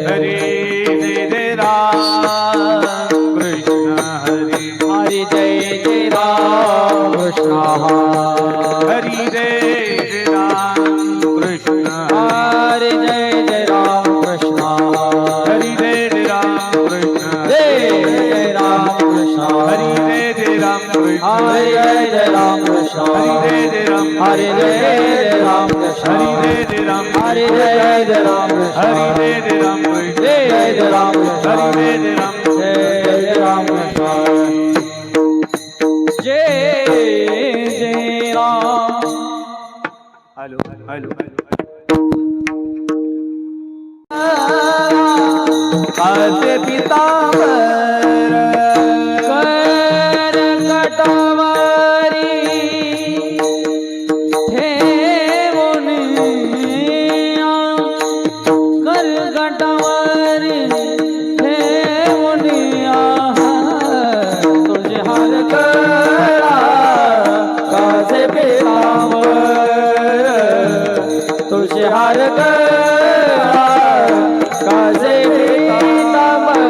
हरे जय राम कृष्ण हरे हरी जय राम कृष्ण हरी जय राम कृष्ण हरी जय राम कृष्ण हरी जय राम कृष्ण जय राम कृष्ण हरी जय राम कृष्ण हरी जय राम कृष्ण हरी जय राम हरी जय राम कृष्ण हरी जय राम हरी जय राम कृष्ण हरी जय राम कृष्ण जय राम कृष्ण हरी जय राम जय राम कृष्ण जय Ram hello hello कासे पितांबर कर कटवारी ठेवून कर कटवारी ठेवून तुझे हार करा कासे पितांबर तुझे हार करा कासे पितांबर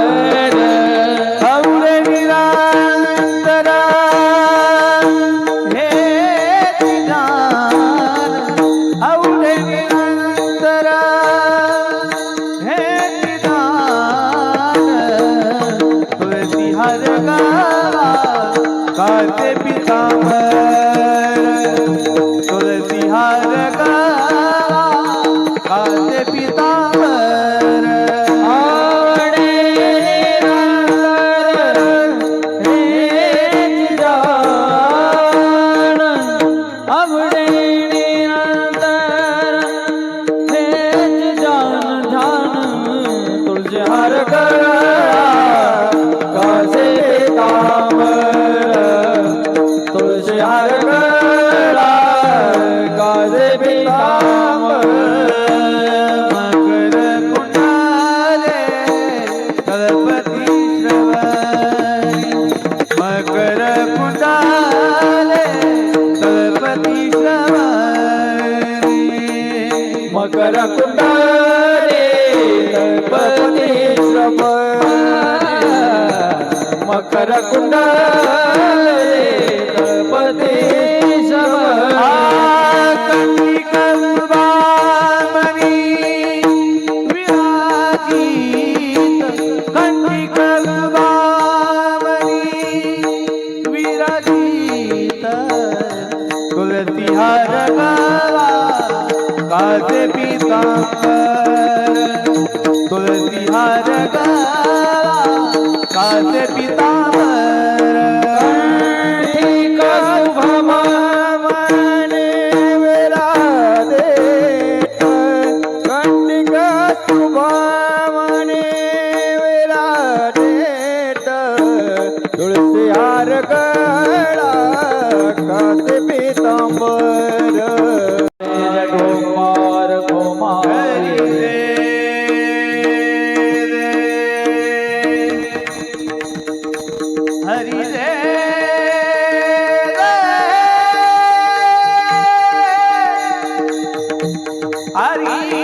हौरे निरंतर हे ज्ञान हौरे निरंतर हे ज्ञान तुलसी हर गावा कासे पितांबर तुलसी हर गावा कासे पितांबर आवडे निरंतर हेच जाण आवडे निरंतर हेच जाण ध्यान तुझे हर गळा कासे पितांबर तुझे हर गळा कासे पितांबर मकर कुंडले कल्पती श्रवणी मकर कुंडले कल्पती श्रवणी मकर कुंडले कल्पती श्रवणी मकर कुंडले कल्पती श्रवणी कंठी कल्पामणी कंठी कल्पामणी विराजित तुलसी हार गावा कासे पितांबर तुलसी हार गावा कासे पितांबर कंठी कल्पामणी विराजित कंठी कल्पामणी विराजित तुळसी हार गळा कासे पितांबर जय कुमार कुमारी हरी जय हरी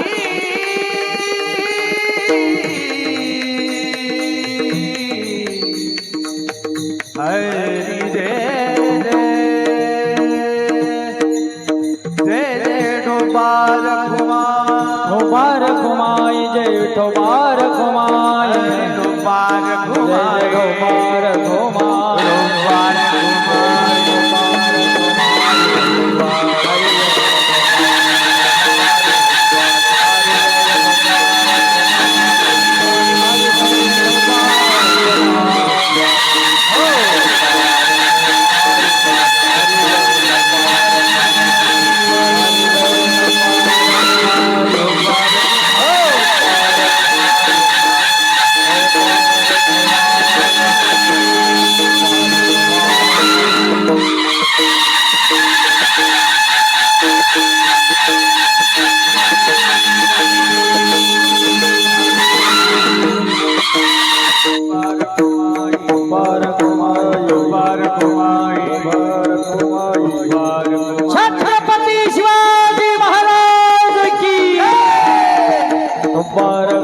हरी जय ठोबार ठोबार घुमाई जय ठोबार घुमाई ठोबार जय ठोबार घुमाई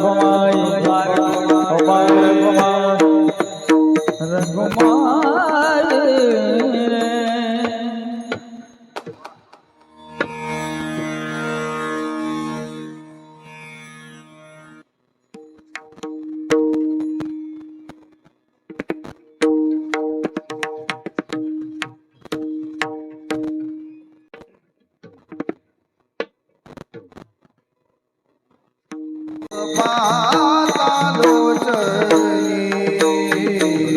रघुमाई बार रघुमाई रे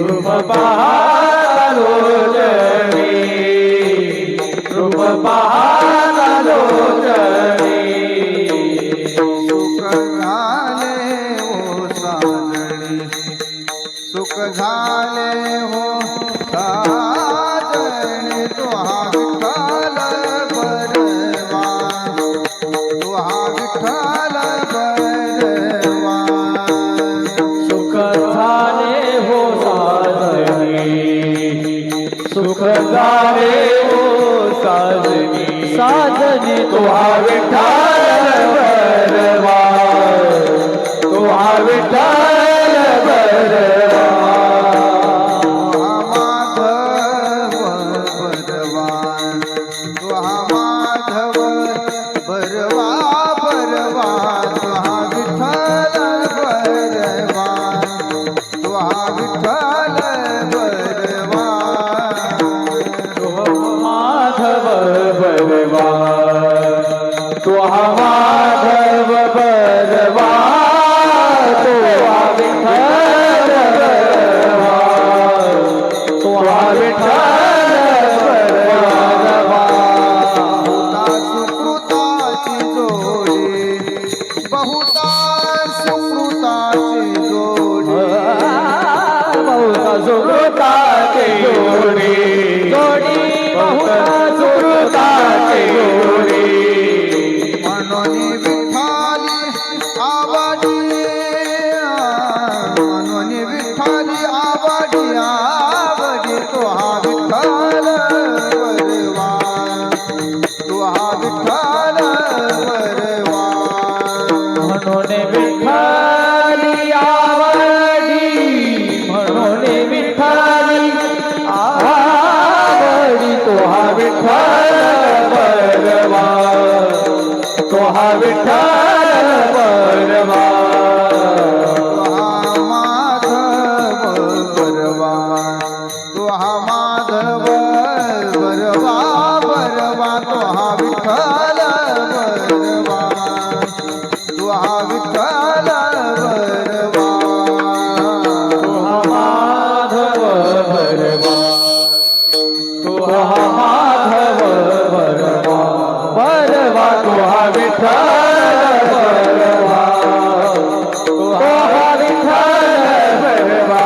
रूप पाहलो जरी रूप पाहलो जरी सुख झाले हो साजणी सुख झाले हो साजणी तुहा विठ्ठल बरवा तुहा विठ्ठल बरवा सुख झाले हो साजनी सुख झाले हो साजनी साजनी तुहा विठ्ठल बरवा तुहा विठ्ठल बरवा तुहा माधव बरवा बरवा तुहा विठ्ठल बरवा तुहा विठ्ठल बरवा माधव बरवा तुहा माधव बरवा तुहा विठ्ठल बरवा तुहा विठ्ठल बरवा सुकृताची जोडी बहुता सुकृताची जोडी बहुता सुकृताची जोडी जोडी बहुता सुकृताची जोडी म्हणून विठ्ठली आवडी म्हणून विठ्ठली आवडी आवडी तुहा विठ्ठल बरवा तुहा विठ्ठल बरवा म्हणून विठ्ठली आवडी म्हणून विठ्ठली आवडी तुहा विठ्ठल बरवा तुहा विठ्ठल बरवा तुहा माधव बरवा तुहा माधव बरवा बरवा तुहा विठ्ठल बरवा तुहा विठ्ठल बरवा तुहा माधव बरवा तुहा माधव बरवा बरवा तुहा विठ्ठल बरवा तुहा विठ्ठल बरवा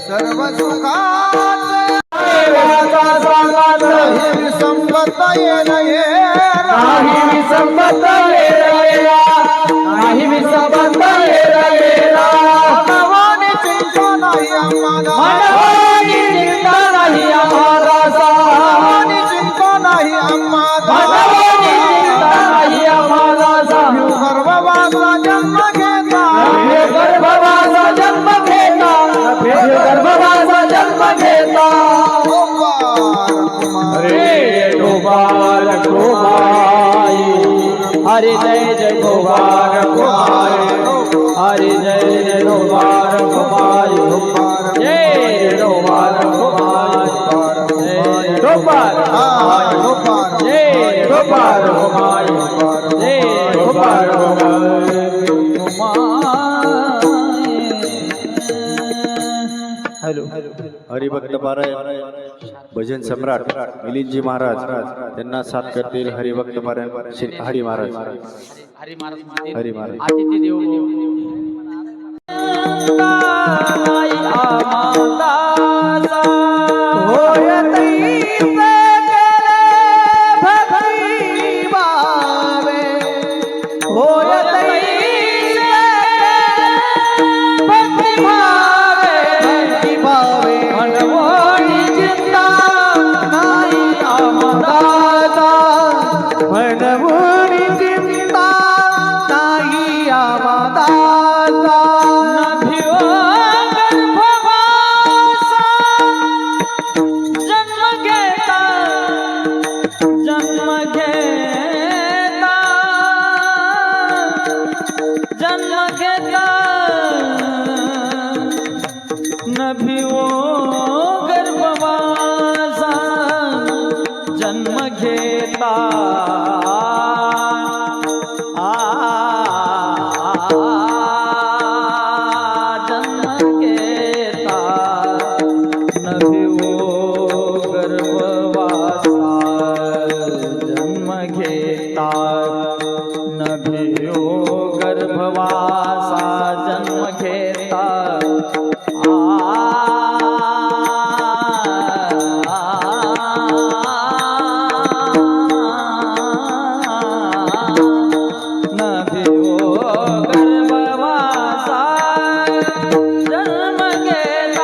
सर्व सुखाचे देवाचा सांगात नाही संपत येणं नाही विसंबत येरा नाही विसंबत येरा मनवाने चिंता नाही आम्हाला मनवानी चिंता नाही आम्हाला मनवाने चिंता नाही आम्हाला मनवानी चिंता नाही आम्हाला गर्भवासा जन्म घेता गर्भवासा जन्म घेता गर्भवासा जन्म घेता हरे गोपाल गोपाई हरे जय जय गोपाल गोपाई हरे जय जय गोपाल गोपाई जय गोपाल गोपाई जय गोपाल जय गोपाल गोपाई जय गोपाल हॅलो हरिभक्त पारायण भजन सम्राट मिलिंदजी महाराज त्यांना साथ करतील हरिभक्त पारायण श्री हरी महाराज हरी महाराज अतिथी देव मनवोनी चिंता नाही आम्हाला नभियो गर्भवासा जन्म घेता जन्म घेता जन्म घेता नभियो गर्भवासा जन्म घेता जन्म घेता नभियो गर्भवासा जन्म घेता नभियो गर्भवासा जन्म घेता नभियो गर्भवासा जन्म घेता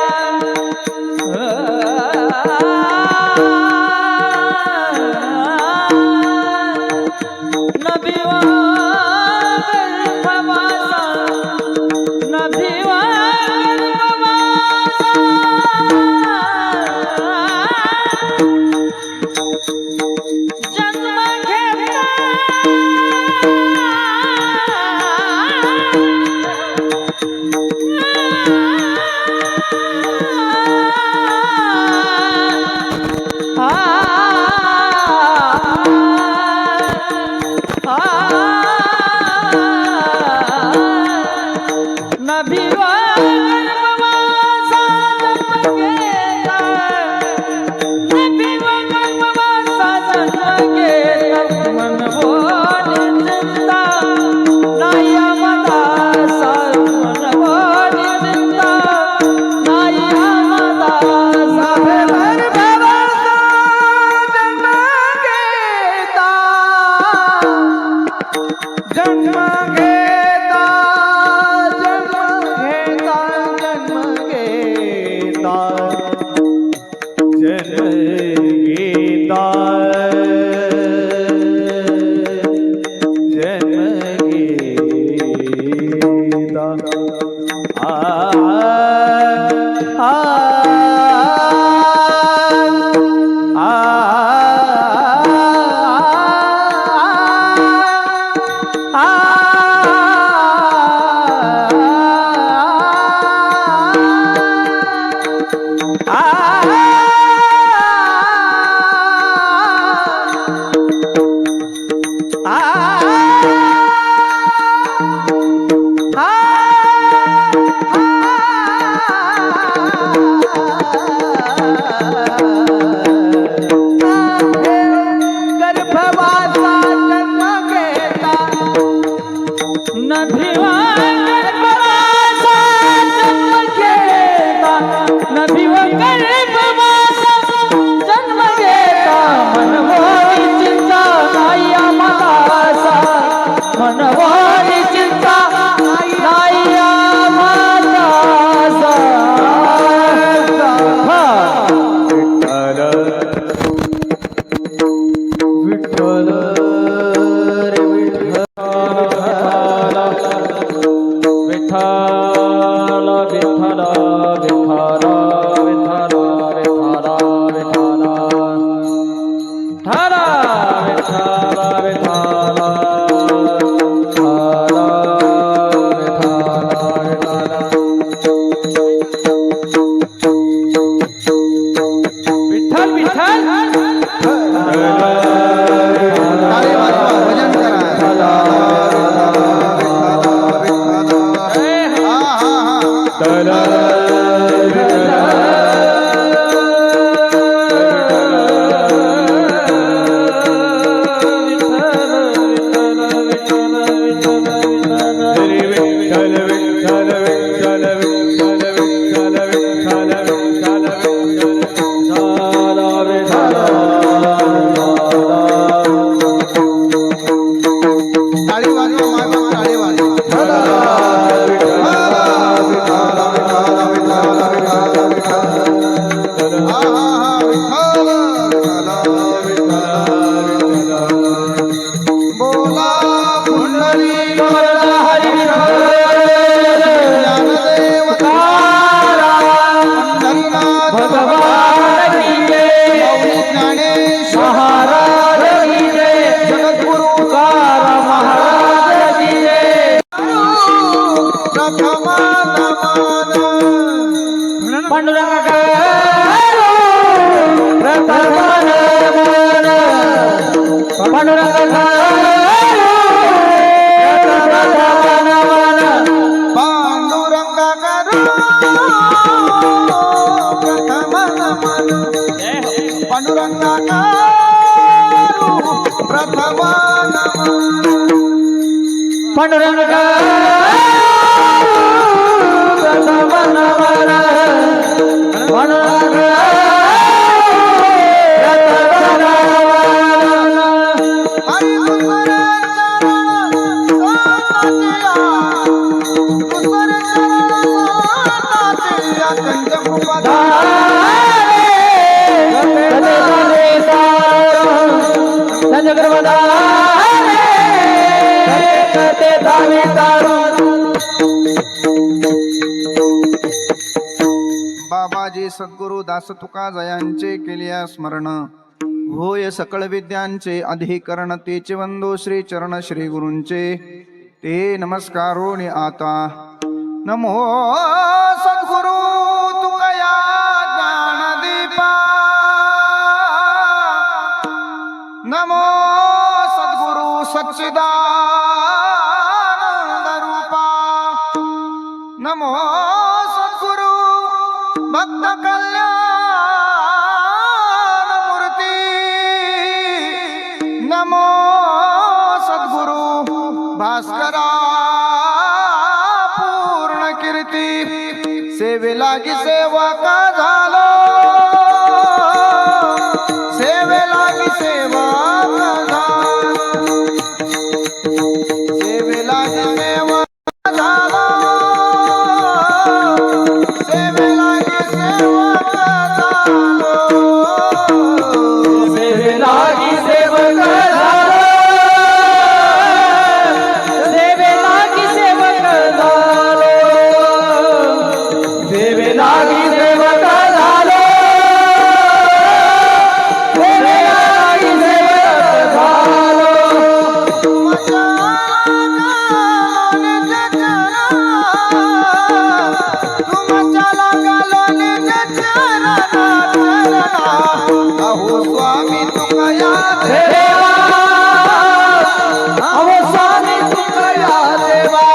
नभियो गर्भवासा नभियो गर्भवासा जन्म घेता नभियो गर्भवासा जन्म घेता नभियो गर्भवासा जन्म घेता मन बोल चिंता नाही आमदासा मन बोल चिंता नाही आमदासा गर्भवासा जन्म घेता जन्म घेता जन्म घेता गर्भवासा जन्म घेता नभियो गर्भवासा जन्म घेता नभियो गर्भवासा जन्म घेता मन होई चिंता नाही आमदासा मन होई चिंता नाही आमदासा विठ्ठल रे विठ्ठल विठ्ठल विठ्ठल विठ्ठल विठ्ठल विठ्ठल विठ्ठल ठरा विठ्ठल विठ्ठल विठ्ठल विठ्ठल टाळी वाजवा, भजन करा. बोला पुंडलिक वरद हरी विठ्ठल पांडुरंगा करू प्रथम नमन पांडुरंगा करू प्रथम नमन पांडुरंग प्रथम नमन पांडुरंग हरी दुसरे चरण सोनाचिया बाबाजी सद्गुरु दास तुका जयांचे केलिया स्मरण होय सकळ विद्यांचे अधिकरण तेचे वंदो श्री चरण श्री गुरूंचे ते नमस्कारोनी आता नमो सद्गुरु तुकया ज्ञानदीपा नमो सद्गुरु सच्चिदानंद रूपा नमो सद्गुरु भक्त कल्याण मूर्ती नमो सद्गुरु भास्करा पूर्ण कीर्ती सेवे लागी सेवा का झालो सेवे लागी सेवा का झालो सेवे लागी सेवा का झालो सेवे लागी सेवा का झालो सेवे लागी सेवक झालो सेवे लागी सेवक झालो सेवे लागी सेवक झालो सेवे लागी सेवक झालो अहो स्वामी तुकया देवा अहो स्वामी तुकया देवा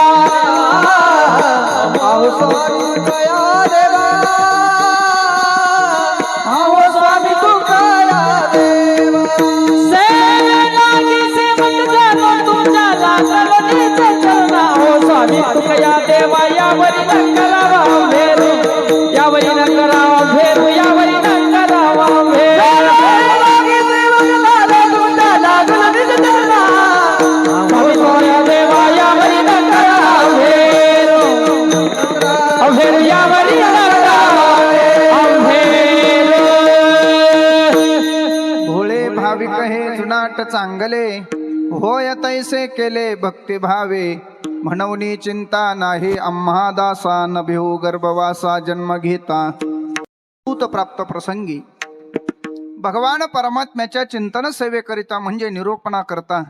अहो स्वामी तुकया देवा अहो स्वामी तुकया देवा सेवे लागी सेवक झालो तुझ्या लागणीचे चरण अहो स्वामी तुकया देवा यावरी नंकरावा भेरू यावरी नंकरावा भेरू यावरी नंकरावा भेरू भोळे भाविक हे जुनाट चांगले होय तैसे केले भक्ती भावे म्हणून चिंता नाही आम्हा दासा न भिऊ गर्भवासा जन्म घेता भूत प्राप्त प्रसंगी भगवान परमात्म्याच्या चिंतन सेवेकरिता म्हणजे निरूपणा करता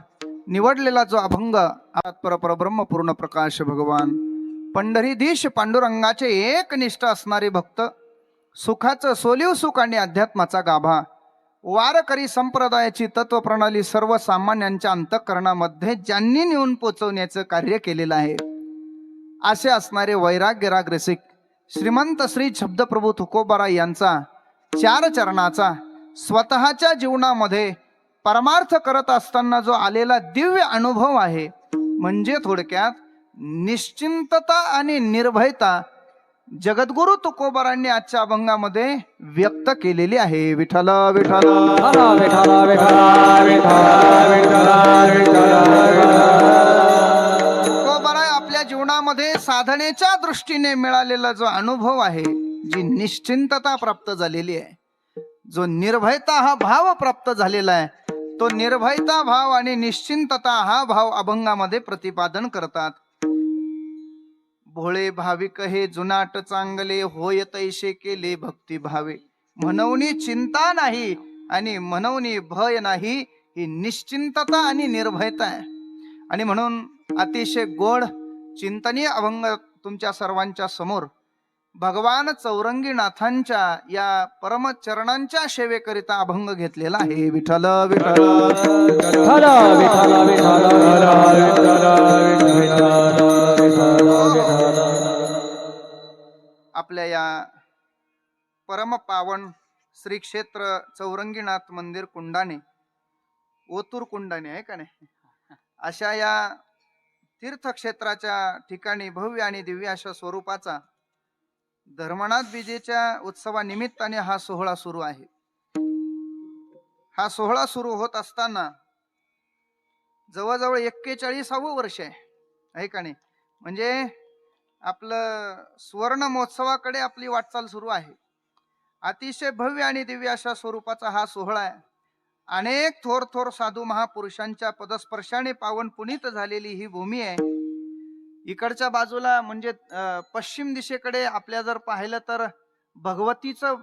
निवडलेला जो अभंग परब्रह्म पूर्ण प्रकाश भगवान पंढरीधीश पांडुरंगाचे एकनिष्ठ असणारे भक्त सुखाचं सोलीव सुख आणि अध्यात्माचा गाभा वारकरी संप्रदायाची तत्वप्रणाली सर्वसामान्यांच्या अंतःकरणामध्ये ज्यांनी नेऊन पोचवण्याचं कार्य केलेलं आहे असे असणारे वैराग्यराग रसिक श्रीमंत श्री शब्दप्रभू तुकोबाराय यांचा चार चरणाचा स्वतःच्या जीवनामध्ये परमार्थ करत असताना जो आलेला दिव्य अनुभव आहे म्हणजे थोडक्यात निश्चिंतता आणि निर्भयता जगद्गुरु तुकोबारांनी आजच्या अभंगामध्ये व्यक्त केलेली आहे. विठ्ठल विठ्ठल तुकोबाराय आपल्या जीवनामध्ये साधनेच्या दृष्टीने मिळालेला जो अनुभव आहे, जी निश्चिंतता प्राप्त झालेली आहे, जो निर्भयता हा भाव प्राप्त झालेला आहे, तो निर्भयता भाव आणि निश्चिंतता हा भाव अभंगामध्ये प्रतिपादन करतात. भोळे भाविक हे जुनाट चांगले होय तैसे केले भक्ती भावे म्हणून चिंता नाही आणि म्हणून भय नाही, ही निश्चिंतता आणि निर्भयता आहे. आणि म्हणून अतिशय गोड चिंतनीय अभंग तुमच्या सर्वांच्या समोर भगवान चौरंगीनाथांच्या या परमचरणांच्या सेवेकरिता अभंग घेतलेला आहे. विठ्ठल विठ्ठल विठ्ठल विठ्ठल आपल्या या परम पावन श्री क्षेत्र चौरंगीनाथ मंदिर कुंडाने, ओतूर कुंडाने आहे का नाही, अशा या तीर्थक्षेत्राच्या ठिकाणी भव्य आणि दिव्य अशा स्वरूपाचा धर्मनाथ बीजेच्या उत्सवानिमित्ताने हा सोहळा सुरू आहे. हा सोहळा सुरू होत असताना जवळजवळ 41वे वर्ष आहे का नाही, म्हणजे आपलं सुवर्ण महोत्सवाकडे आपली वाटचाल सुरू आहे. अतिशय भव्य आणि दिव्य अशा स्वरूपाचा हा सोहळा आहे. अनेक थोर थोर साधू महापुरुषांच्या पदस्पर्शाने पावन पुनीत झालेली ही भूमी आहे. इकडच्या बाजूला म्हणजे पश्चिम दिशेकडे आपल्या जर पाहिलं तर भगवतीचं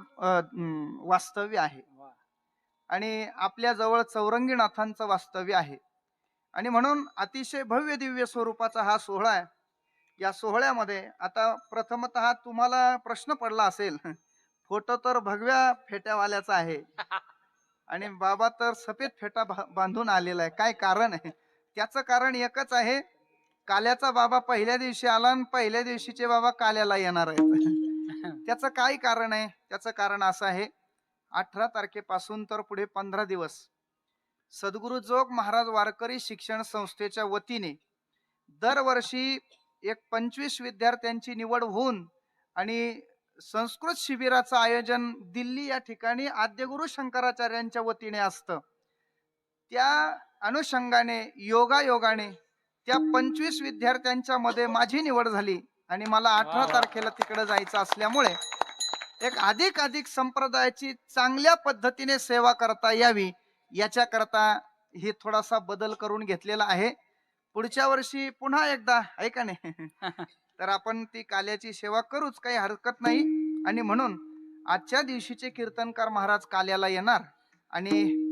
वास्तव्य आहे आणि आपल्या जवळ चौरंगीनाथांचं वास्तव्य आहे. आणि म्हणून अतिशय भव्य दिव्य स्वरूपाचा हा सोहळा आहे. या सोहळ्यामध्ये आता प्रथमतः तुम्हाला प्रश्न पडला असेल, फोटो तर भगव्या फेट्यावाल्याचा आहे आणि बाबा तर सफेद फेटा बांधून आलेला आहे, काय कारण आहे? त्याचं कारण एकच आहे, काल्याचा बाबा पहिल्या दिवशी आला आणि पहिल्या दिवशीचे बाबा काल्याला येणार आहेत. त्याचं काय कारण आहे? त्याचं कारण असं आहे, 18 तारखेपासून तर पुढे 15 दिवस सद्गुरु जोग महाराज वारकरी शिक्षण संस्थेच्या वतीने दरवर्षी एक 25 विद्यार्थ्यांची निवड होऊन आणि संस्कृत शिबिराचं आयोजन दिल्ली या ठिकाणी आद्यगुरु शंकराचार्यांच्या वतीने असतं. त्या अनुषंगाने योगायोगाने त्या 25 विद्यार्थ्यांच्या मध्ये माझी निवड झाली आणि मला 18 तारखेला तिकडे जायचं असल्यामुळे एक अधिक संप्रदायाची चांगल्या पद्धतीने सेवा करता यावी याच्याकरता हे थोडासा बदल करून घेतलेला आहे. पुढच्या वर्षी पुन्हा एकदा आहे का नाही तर आपण ती काल्याची सेवा करूच, काही हरकत नाही. आणि म्हणून आजच्या दिवशीचे कीर्तनकार महाराज काल्याला येणार आणि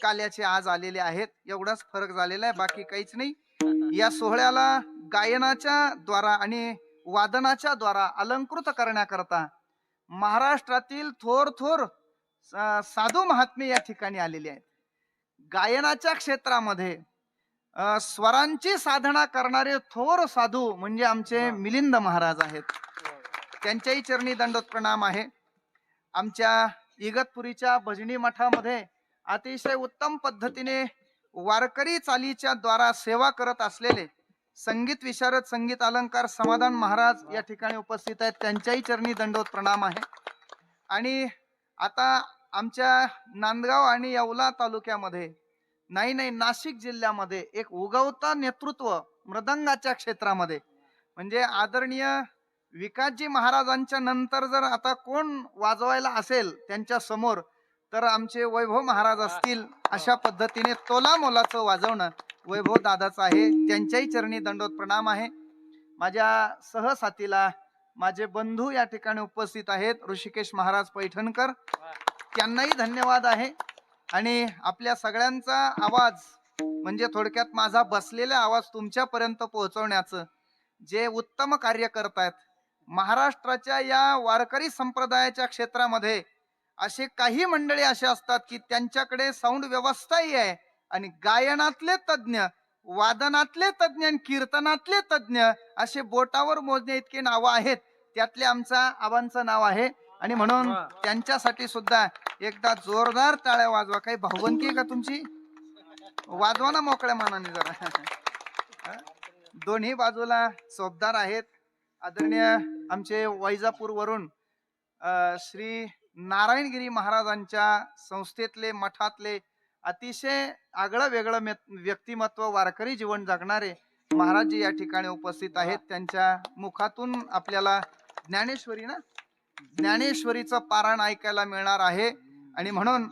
काल्याचे आज आलेले आहेत. एवढाच फरक झालेला आहे, बाकी काहीच नाही. या सोहळ्याला गायनाच्या द्वारा आणि वादनाच्या द्वारा अलंकृत करण्याकरता महाराष्ट्रातील थोर थोर साधू महात्मे या ठिकाणी आलेले आहेत. गायनाच्या क्षेत्रामध्ये स्वरांची साधना करणारे थोर साधू म्हणजे आमचे मिलिंद महाराज आहेत. त्यांच्याही चरणी दंडोत प्रणाम आहे. आमच्या इगतपुरीच्या भजनी मठामध्ये अतिशय उत्तम पद्धतीने वारकरी चालीच्या द्वारा सेवा करत असलेले संगीत विशारद संगीत अलंकार समाधान महाराज या ठिकाणी उपस्थित आहेत. त्यांच्याही चरणी दंडोत प्रणाम आहे. आणि आता आमच्या नांदगाव आणि येवला तालुक्यामध्ये नाही नाशिक जिल्ह्यामध्ये एक उगवता नेतृत्व मृदंगाच्या क्षेत्रामध्ये म्हणजे आदरणीय विकासजी महाराजांच्या नंतर जर आता कोण वाजवायला असेल त्यांच्या समोर तर आमचे वैभव महाराज असतील. अशा पद्धतीने तोला मोलाचं वाजवणं वैभव दादाचं आहे. त्यांच्याही चरणी दंडोत प्रणाम आहे. माझ्या सहसाथीला माझे बंधू या ठिकाणी उपस्थित आहेत, ऋषिकेश महाराज पैठणकर, त्यांनाही धन्यवाद आहे. आणि आपल्या सगळ्यांचा आवाज म्हणजे थोडक्यात माझा बसलेला आवाज तुमच्यापर्यंत पोहोचवण्याचं जे उत्तम कार्य करतायत. महाराष्ट्राच्या या वारकरी संप्रदायाच्या क्षेत्रामध्ये असे काही मंडळी असे असतात की त्यांच्याकडे साऊंड व्यवस्थाही आहे आणि गायनातले तज्ञ, वादनातले तज्ञ आणि कीर्तनातले तज्ञ असे बोटावर मोजणे इतके नाव आहेत. त्यातले आमचा आबांचं नाव आहे आणि म्हणून त्यांच्यासाठी सुद्धा एकदा जोरदार टाळ्या वाजवा. काही भावबंदी आहे का तुमची? वाजवा ना मोकळ्या मनाने जरा. दोन्ही बाजूला चोपदार आहेत. आदरणीय आमचे वैजापूर वरून श्री नारायणगिरी महाराजांच्या संस्थेतले मठातले अतिशय आगळं वेगळं व्यक्तिमत्व वारकरी जीवन जगणारे महाराज या ठिकाणी उपस्थित आहेत. त्यांच्या मुखातून आपल्याला ज्ञानेश्वरीचं पारायण ऐकायला मिळणार आहे. आणि म्हणून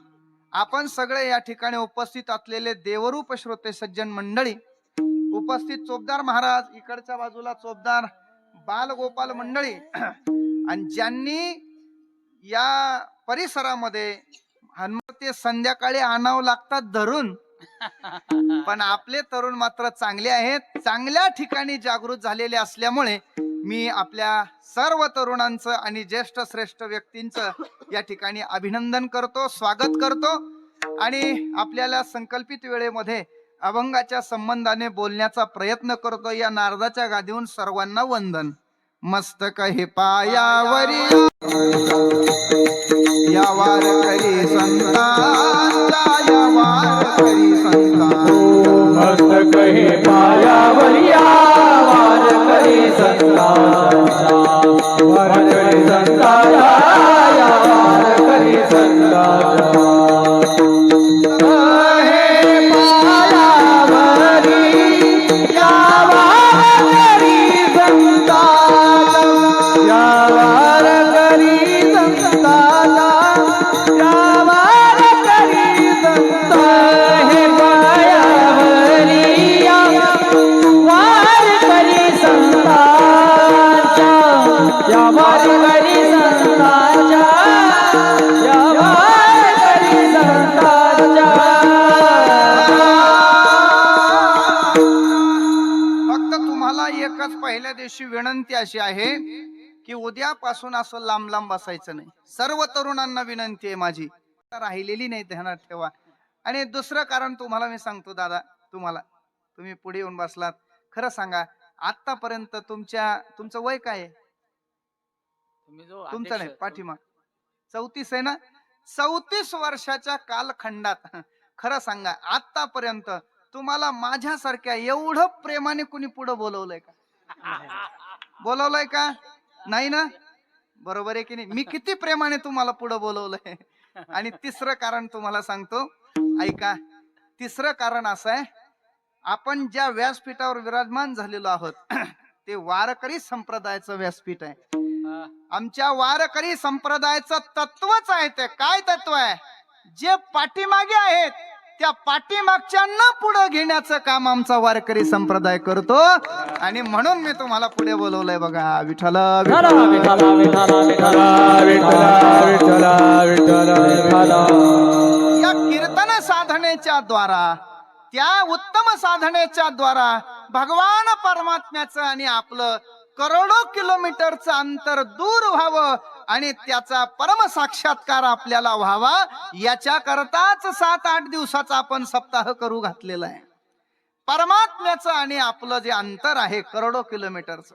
आपण सगळे या ठिकाणी उपस्थित असलेले देवरूप श्रोते सज्जन मंडळी, उपस्थित चोपदार महाराज, इकडच्या बाजूला चोपदार बालगोपाल मंडळी आणि ज्यांनी या परिसरामध्ये हनुमते संध्याकाळी आणावं लागतात धरून, पण आपले तरुण मात्र चांगले आहेत, चांगल्या ठिकाणी जागृत झालेले असल्यामुळे मी आपल्या सर्व तरुणांचं आणि ज्येष्ठ श्रेष्ठ व्यक्तींचं या ठिकाणी अभिनंदन करतो, स्वागत करतो आणि आपल्याला संकल्पित वेळेमध्ये अभंगाच्या संबंधाने बोलण्याचा प्रयत्न करतो. या नारदाच्या गादीहून सर्वांना वंदन. मस्तक हे पायावरी या वारकरी संतांचा, या वारकरी संतांचा. मस्तक हे पायावरी वारकरी संतांचा, वारकरी संतांचा, वारकरी संतांचा. पहिल्या दिवशी विनंती अशी आहे की उद्यापासून असं लांब लांब बसायचं नाही. सर्व तरुणांना विनंती आहे माझी, राहिलेली नाही ध्यानात ठेवा. आणि दुसरं कारण तुम्हाला मी सांगतो दादा, तुम्ही पुढे येऊन बसलात, खरं सांगा आतापर्यंत तुमचं वय काय आहे? तुमचं नाही, पाठीमाग 34 आहे ना. 34 वर्षाच्या कालखंडात खरं सांगा आतापर्यंत तुम्हाला माझ्यासारख्या एवढं प्रेमाने कुणी पुढे बोलवलंय का? बोलवलंय का? नाही ना. बरोबर आहे की नाही? मी किती प्रेमाने तुम्हाला पुढे बोलवलंय. आणि तिसरं कारण तुम्हाला सांगतो, ऐका. तिसरं कारण असं आहे, आपण ज्या व्यासपीठावर विराजमान झालेलो आहोत ते वारकरी संप्रदायाचं व्यासपीठ आहे. आमच्या वारकरी संप्रदायाचं तत्वच आहे. ते काय तत्व आहे? जे पाठीमागे आहेत त्या पाठीमागच्यांना पुढे घेण्याचं काम आमचा वारकरी संप्रदाय करतो. आणि म्हणून मी तुम्हाला पुढे बोलवलंय बघा. विठ्ठल विठ्ठल विठ्ठल विठ्ठल विठ्ठल विठ्ठल विठ्ठल. या कीर्तन साधनेच्या द्वारा, त्या उत्तम साधनेच्या द्वारा भगवान परमात्म्याचं आणि आपलं करोडो किलोमीटरचं अंतर दूर व्हावं आणि त्याचा परम साक्षात्कार आपल्याला व्हावा, याच्या करताच 7-8 दिवसाचा आपण सप्ताह करू घातलेला आहे. परमात्म्याचं आणि आपलं जे अंतर आहे करोडो किलोमीटरचं,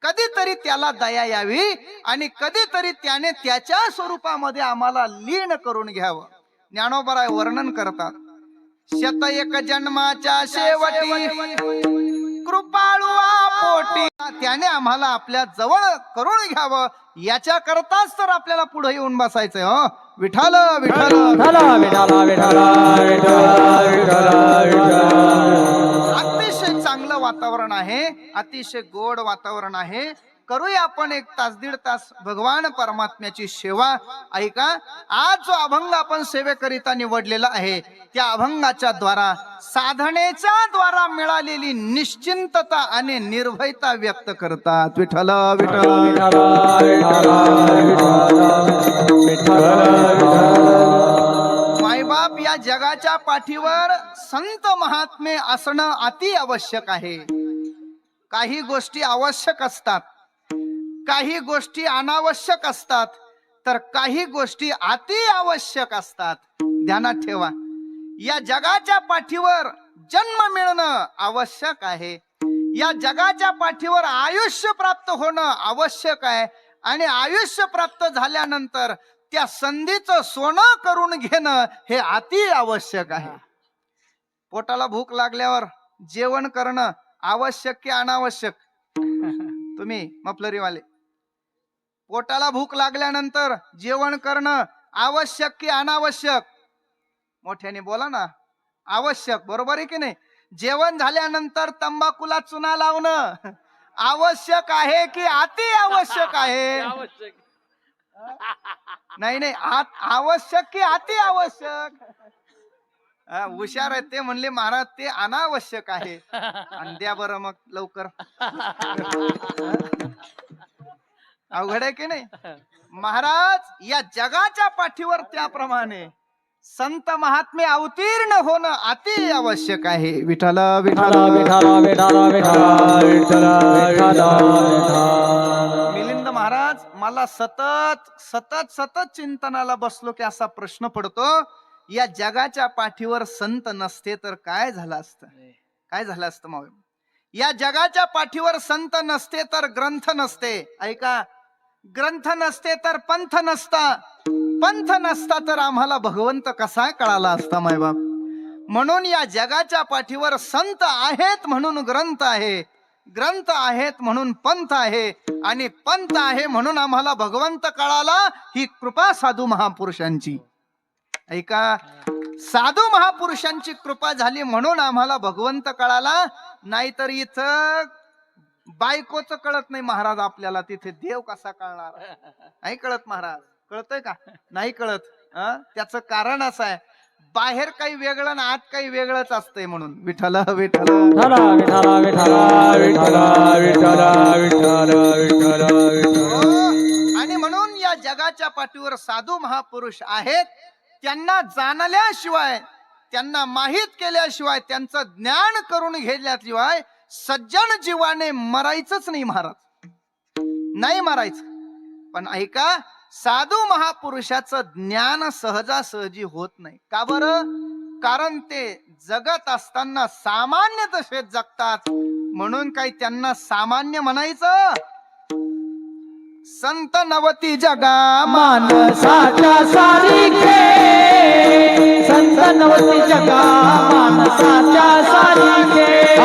कधीतरी त्याला दया यावी आणि कधीतरी त्याने त्याच्या स्वरूपामध्ये आम्हाला लीन करून घ्यावं. ज्ञानोबा वर्णन करतात, 101 जन्माच्या शेवटी कृपाळू पोटी त्याने आम्हाला आपल्या जवळ करून घ्यावं, याच्या करताच तर आपल्याला पुढे येऊन बसायचंय. हो विठ्ठल विठ्ठल विठ्ठल विठ्ठल विठ्ठल विठ्ठल. अतिशय चांगलं वातावरण आहे, अतिशय गोड वातावरण आहे. करूया आपण 1 तास 1.5 तास भगवान परमात्म्याची सेवा. ऐका, आज जो अभंग आपण सेवेकरिता निवडलेला आहे त्या अभंगाच्या द्वारा, साधनेच्या द्वारा मिळालेली निश्चिंतता आणि निर्भयता व्यक्त करतात. विठ्ठल विठ्ठल मायबाप या जगाच्या पाठीवर संत महात्मे असणं अति आवश्यक आहे. काही गोष्टी आवश्यक असतात, काही गोष्टी अनावश्यक असतात, तर काही गोष्टी अति आवश्यक असतात. ध्यानात ठेवा, या जगाच्या पाठीवर जन्म मिळणं आवश्यक आहे, या जगाच्या पाठीवर आयुष्य प्राप्त होणं आवश्यक आहे, आणि आयुष्य प्राप्त झाल्यानंतर त्या संधीचं सोनं करून घेणं हे अति आवश्यक आहे. पोटाला भूक लागल्यावर जेवण करणं आवश्यक की अनावश्यक? तुम्ही मफलरीवाले, पोटाला भूक लागल्यानंतर जेवण करणं आवश्यक की अनावश्यक? मोठ्याने बोला ना. आवश्यक, बरोबर आहे की नाही? जेवण झाल्यानंतर तंबाखूला चुना लावणं आवश्यक आहे की अति आवश्यक आहे? नाही, आवश्यक की अति आवश्यक? हुशार आहे ते म्हणले महाराज ते अनावश्यक आहे. आणि द्या बरं मग लवकर. अवघड आहे की नाही? महाराज या जगाच्या पाठीवर त्याप्रमाणे संत महात्मे अवतीर्ण होणं अति आवश्यक आहे. विठ्ठल विठ्ठल विठ्ठल विठ्ठल विठ्ठल विठ्ठल विठ्ठल. मला सतत सतत सतत चिंतनाला बसलो की असा प्रश्न पडतो, या जगाच्या पाठीवर संत नसते तर काय झालं असतं? काय झालं असतं मावळे? या जगाच्या पाठीवर संत नसते तर ग्रंथ नसते. ऐका, ग्रंथ नसते तर पंथ नसता, पंथ नसता तर आम्हाला भगवंत कसा कळाला असता मायबाप? म्हणून या जगाच्या पाठीवर संत आहेत म्हणून ग्रंथ आहे, ग्रंथ आहेत म्हणून पंथ आहे, आणि पंथ आहे म्हणून आम्हाला भगवंत कळाला. ही कृपा साधू महापुरुषांची. ऐका, साधू महापुरुषांची कृपा झाली म्हणून आम्हाला भगवंत कळाला. नाहीतर इथं बायकोच कळत नाही महाराज आपल्याला, तिथे देव कसा कळणार? नाही कळत महाराज. कळतंय का? नाही कळत. त्याचं कारण असं आहे, बाहेर काही वेगळं आणि आत काही वेगळंच असतंय. म्हणून विठ्ठल विठ्ठल विठ्ठला विठ्ठला विठ्ठला विठ्ठला विठ्ठला विठ्ठला विठ्ठला. आणि म्हणून या जगाच्या पाठीवर साधू महापुरुष आहेत. त्यांना जाणल्याशिवाय, त्यांना माहित केल्याशिवाय, त्यांचं ज्ञान करून घेतल्याशिवाय सज्जन जीवाने मरायचंच नाही महाराज, नाही मरायचं. पण ऐका, साधू महापुरुषाचं ज्ञान सहजासहजी होत नाही. का बरं? कारण ते जगत असताना सामान्य तसे जगतात, म्हणून काही त्यांना सामान्य म्हणायचं? संत नवती जगा मानसाच्या सारिखे, संत नवती जगा मानसाच्या सारिखे,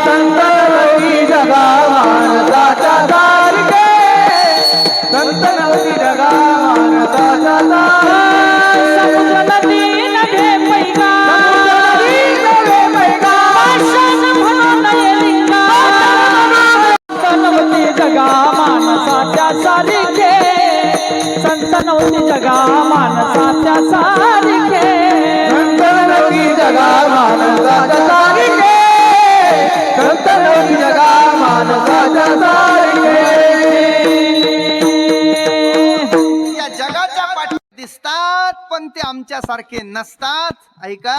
संत नवती जगा मानसाच्या सारिखे, संत नवती जगा मानसाच्या सारिखे. समुद्र नदी नभे पैगा, नभे पैगा, पाषाण म्हणून येलिंगा, संत नवती जगा मानसाच्या सारिखे, संत नवती जगा मानसाच्या सारिखे, संत नवती जगा मानसाच्या सारिखे, संत नवती जगा मानसाच्या सारिखे. या जगाच्या पाठी दिसतात पण ते आमच्यासारखे नसतात. ऐका,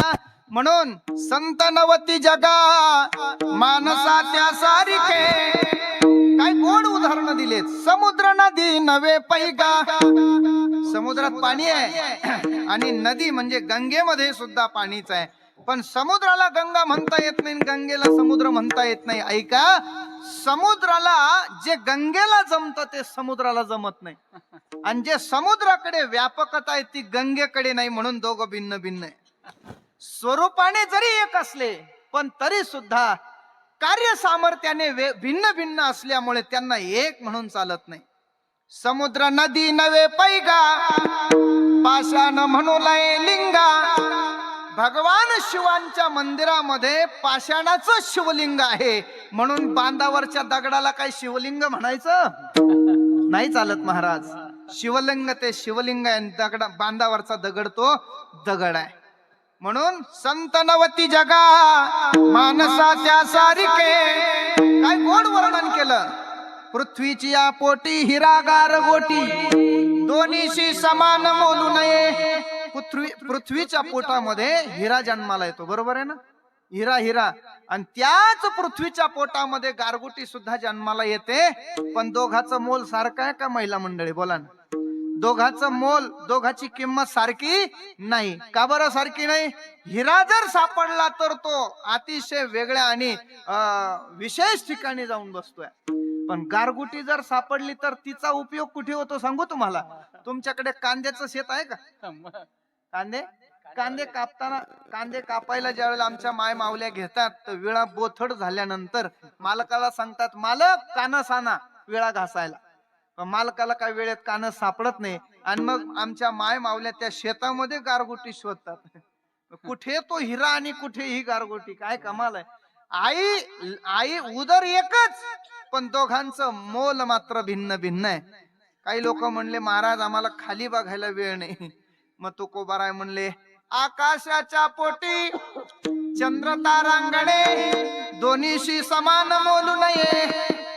म्हणून संत नवती जगा मानसाच्या सारिखे. काय गोड उदाहरण दिलेत. समुद्र नदी नवे पैगा, समुद्रात पाणी आहे आणि नदी म्हणजे गंगेमध्ये सुद्धा पाणीच आहे. पण समुद्राला गंगा म्हणता येत नाही, गंगेला समुद्र म्हणता येत नाही. ऐका, समुद्राला जे गंगेला जमतं ते समुद्राला जमत नाही, आणि जे समुद्राकडे व्यापकता आहे ती गंगेकडे नाही. म्हणून दोघं भिन्न भिन्न आहे. स्वरूपाने जरी एक असले पण तरी सुद्धा कार्य सामर्थ्याने भिन्न भिन्न असल्यामुळे त्यांना एक म्हणून चालत नाही. समुद्र नदी नवे पैगा, पाषाण म्हणू लय लिंगा. भगवान शिवांच्या मंदिरामध्ये पाषाणाचं शिवलिंग आहे, म्हणून बांधावरच्या दगडाला काय शिवलिंग म्हणायचं नाही चालत महाराज. शिवलिंग ते शिवलिंग आहे, दगडा बांधावरचा दगड तो दगड आहे. म्हणून संत नवती जगा मानसाच्या सारिखे. काय गोड वर्णन केलं. पृथ्वीची या पोटी हिरागार गोटी, दोन्हीशी समान मोलू नये. पृथ्वीच्या पोटामध्ये हिरा जन्माला येतो, बरोबर आहे ना? हिरा हिरा. आणि त्याच पृथ्वीच्या पोटामध्ये गारगोटी सुद्धा जन्माला येते. पण दोघाचं मोल सारखं आहे का महिला मंडळी? बोला ना. दोघाचं मोल, दोघाची किंमत सारखी नाही. का बरं सारखी नाही? हिरा जर सापडला तर तो अतिशय वेगळ्या आणि विशेष ठिकाणी जाऊन बसतोय. पण गारगुटी जर सापडली तर तिचा उपयोग कुठे होतो सांगू तुम्हाला? तुमच्याकडे कांद्याचं शेत आहे का? कांदे कापताना, कांदे कापायला ज्यावेळेला आमच्या माय मावल्या घेतात तर विळा बोथड झाल्यानंतर मालकाला सांगतात, मालक कानस आणा विळा घासायला. पण मालकाला काय वेळेत कानस सापडत नाही, आणि मग आमच्या माय मावल्या त्या शेतामध्ये गारगोटी शोधतात. कुठे तो हिरा आणि कुठे ही गारगोटी. काय कमाल आहे. आई उदर एकच, पण दोघांचं मोल मात्र भिन्न भिन्न आहे. काही लोक म्हणले, महाराज आम्हाला खाली बघायला वेळ नाही. मग तुकोबाराय म्हणले, आकाशाच्या पोटी चंद्र तारांगणे, दोन्हीशी समान मोलू नये.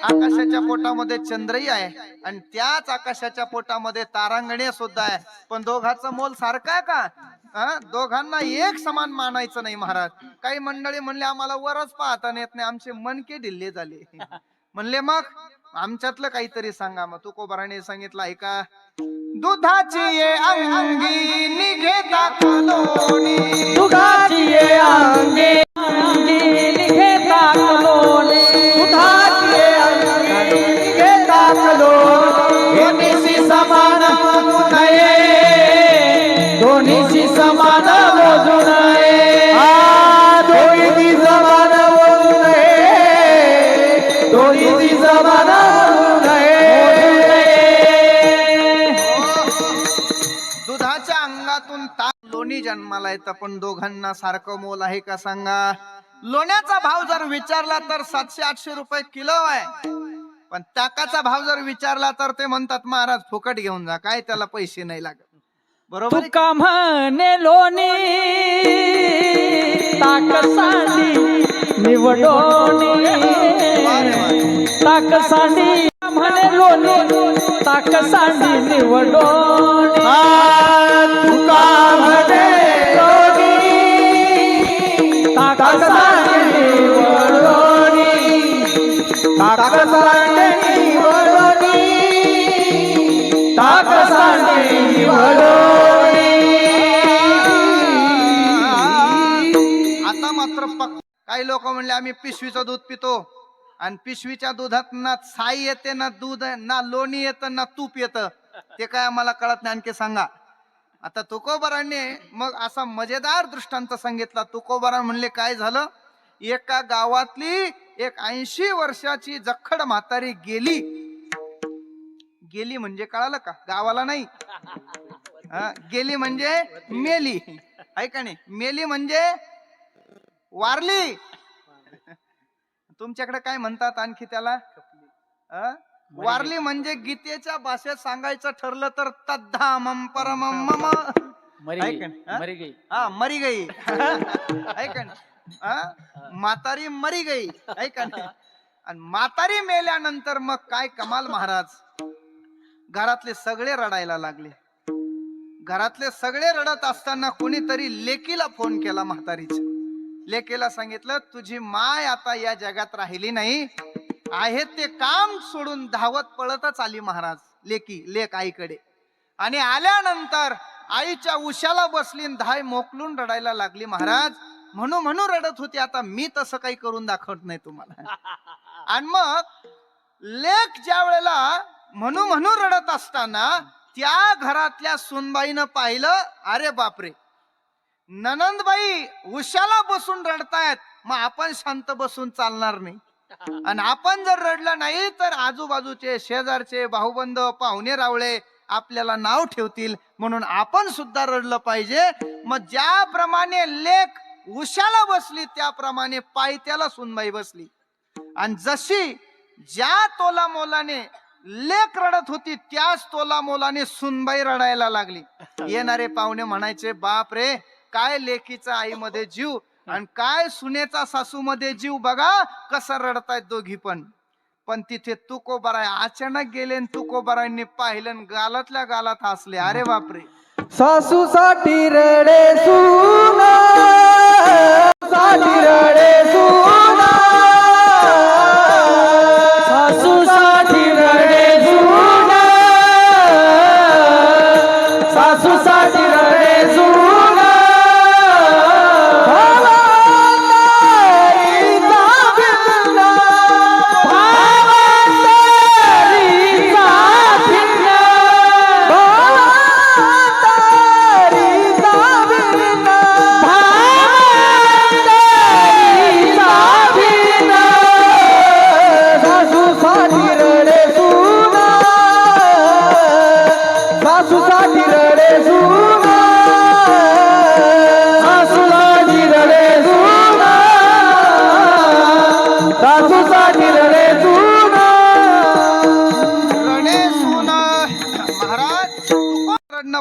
आकाशाच्या पोटामध्ये चंद्रही आहे आणि त्याच आकाशाच्या पोटामध्ये तारांगणे सुद्धा आहे, पण दोघांचं मोल सारखं आहे का? दोघांना एक समान मानायचं नाही महाराज. काही मंडळी म्हणले, आम्हाला वरच पाहता येत नाही, आमचे मनके ढिल्ले झाले. म्हणले मग आमच्यातलं काहीतरी सांगा. मग तुकोबाराने सांगितलं ऐका. दुधाची ये अंगी निघे दाखलोनी, दुधाची ये अंगी निघे दाखलोनी, दुधाची ये अंगी निघे दाखलोनी. दोन्हीशी समान मोजू नये, दोन्हीशी समान मोजू नये, दोन्हीशी समान मोजू नये, दोन्हीशी समान मोजू नये. दुधाच्या अंगातून ताक लोणी जन्माला येतं, पण दोघांना सारखं मोल आहे का सांगा. लोण्याचा भाव जर विचारला तर 700-800 रुपये किलो आहे, पण ताकाचा भाव जर विचारला तर ते म्हणतात महाराज फुकट घेऊन जा, काय त्याला पैसे नाही लागत. बरोबर आहे का? तुका म्हणे लोणी ताक सांडी निवडोनी, ताक सांडी म्हणे लोणी ताक सांडी निवडोनी. तुका म्हणे लोणी ताक सांडी निवडोनी, ताक सांडी निवडोनी, ताक सांडी निवडोनी. आता मात्र काही लोक म्हणले आम्ही पिशवीचं दूध पितो आणि पिशवीच्या दुधात ना साई येते ना दूध ना लोणी येतं ना तूप येतं, ते काय आम्हाला कळत नाही, आणखी सांगा. आता तुकोबाराने मग असा मजेदार दृष्टांत सांगितला. तुकोबारा म्हणले काय झालं, एका गावातली एक 80 वर्षाची जखड म्हातारी गेली. गेली म्हणजे कळालं का, गावाला नाही, गेली म्हणजे मेली, ऐका नाही, मेली म्हणजे वारली. तुमच्याकडे काय म्हणतात आणखी त्याला, वारली म्हणजे गीतेच्या भाषेत सांगायचं ठरलं तर तद्धामम परमम मम, मरी गई, हा मरी गई, ऐका ना, म्हातारी मरी गई, ऐका ना. आणि म्हातारी मेल्यानंतर मग काय कमाल महाराज, घरातले सगळे रडायला लागले. घरातले सगळे रडत असताना कोणीतरी लेकीला फोन केला. म्हातारीच्या लेकीला सांगितलं तुझी माय आता या जगात राहिली नाही आहे, ते काम सोडून धावत पळतच आली महाराज लेक आईकडे. आणि आल्यानंतर आईच्या उशाला बसली, धाय मोकलून रडायला लागली महाराज. म्हणून रडत होती. आता मी तसं काही करून दाखवत नाही तुम्हाला. आणि मग लेक ज्या वेळेला म्हणून रडत असताना त्या घरातल्या सुनबाईनं पाहिलं, अरे बापरे, ननंदबाई उशाला बसून रडतायत, मग आपण शांत बसून चालणार नाही. आणि आपण जर रडलं नाही तर आजूबाजूचे शेजारचे भाऊबंद पाहुणे रावळे आपल्याला नाव ठेवतील, म्हणून आपण सुद्धा रडलं पाहिजे. मग ज्याप्रमाणे लेक उशाला बसली त्याप्रमाणे पायथ्याला सुनबाई बसली. आणि जशी ज्या तोला मोलाने लेक रडत होती त्याच तोला मोलाने सुनबाई रडायला लागली. येणारे पाहुणे म्हणायचे बाप रे, काय लेकीचा आईमध्ये जीव आणि काय सुनेचा सासूमध्ये जीव, बघा कसं रडतायत दोघी पण. पण तिथे तुकोबाराय अचानक गेले, तुकोबारांनी पाहिलं, गालातल्या गालात हसले. अरे बापरे, सासू साठी रडे सुना, साठी रडे सुना, सासू साठी रडे सुना, सासू साठी रडे सुना.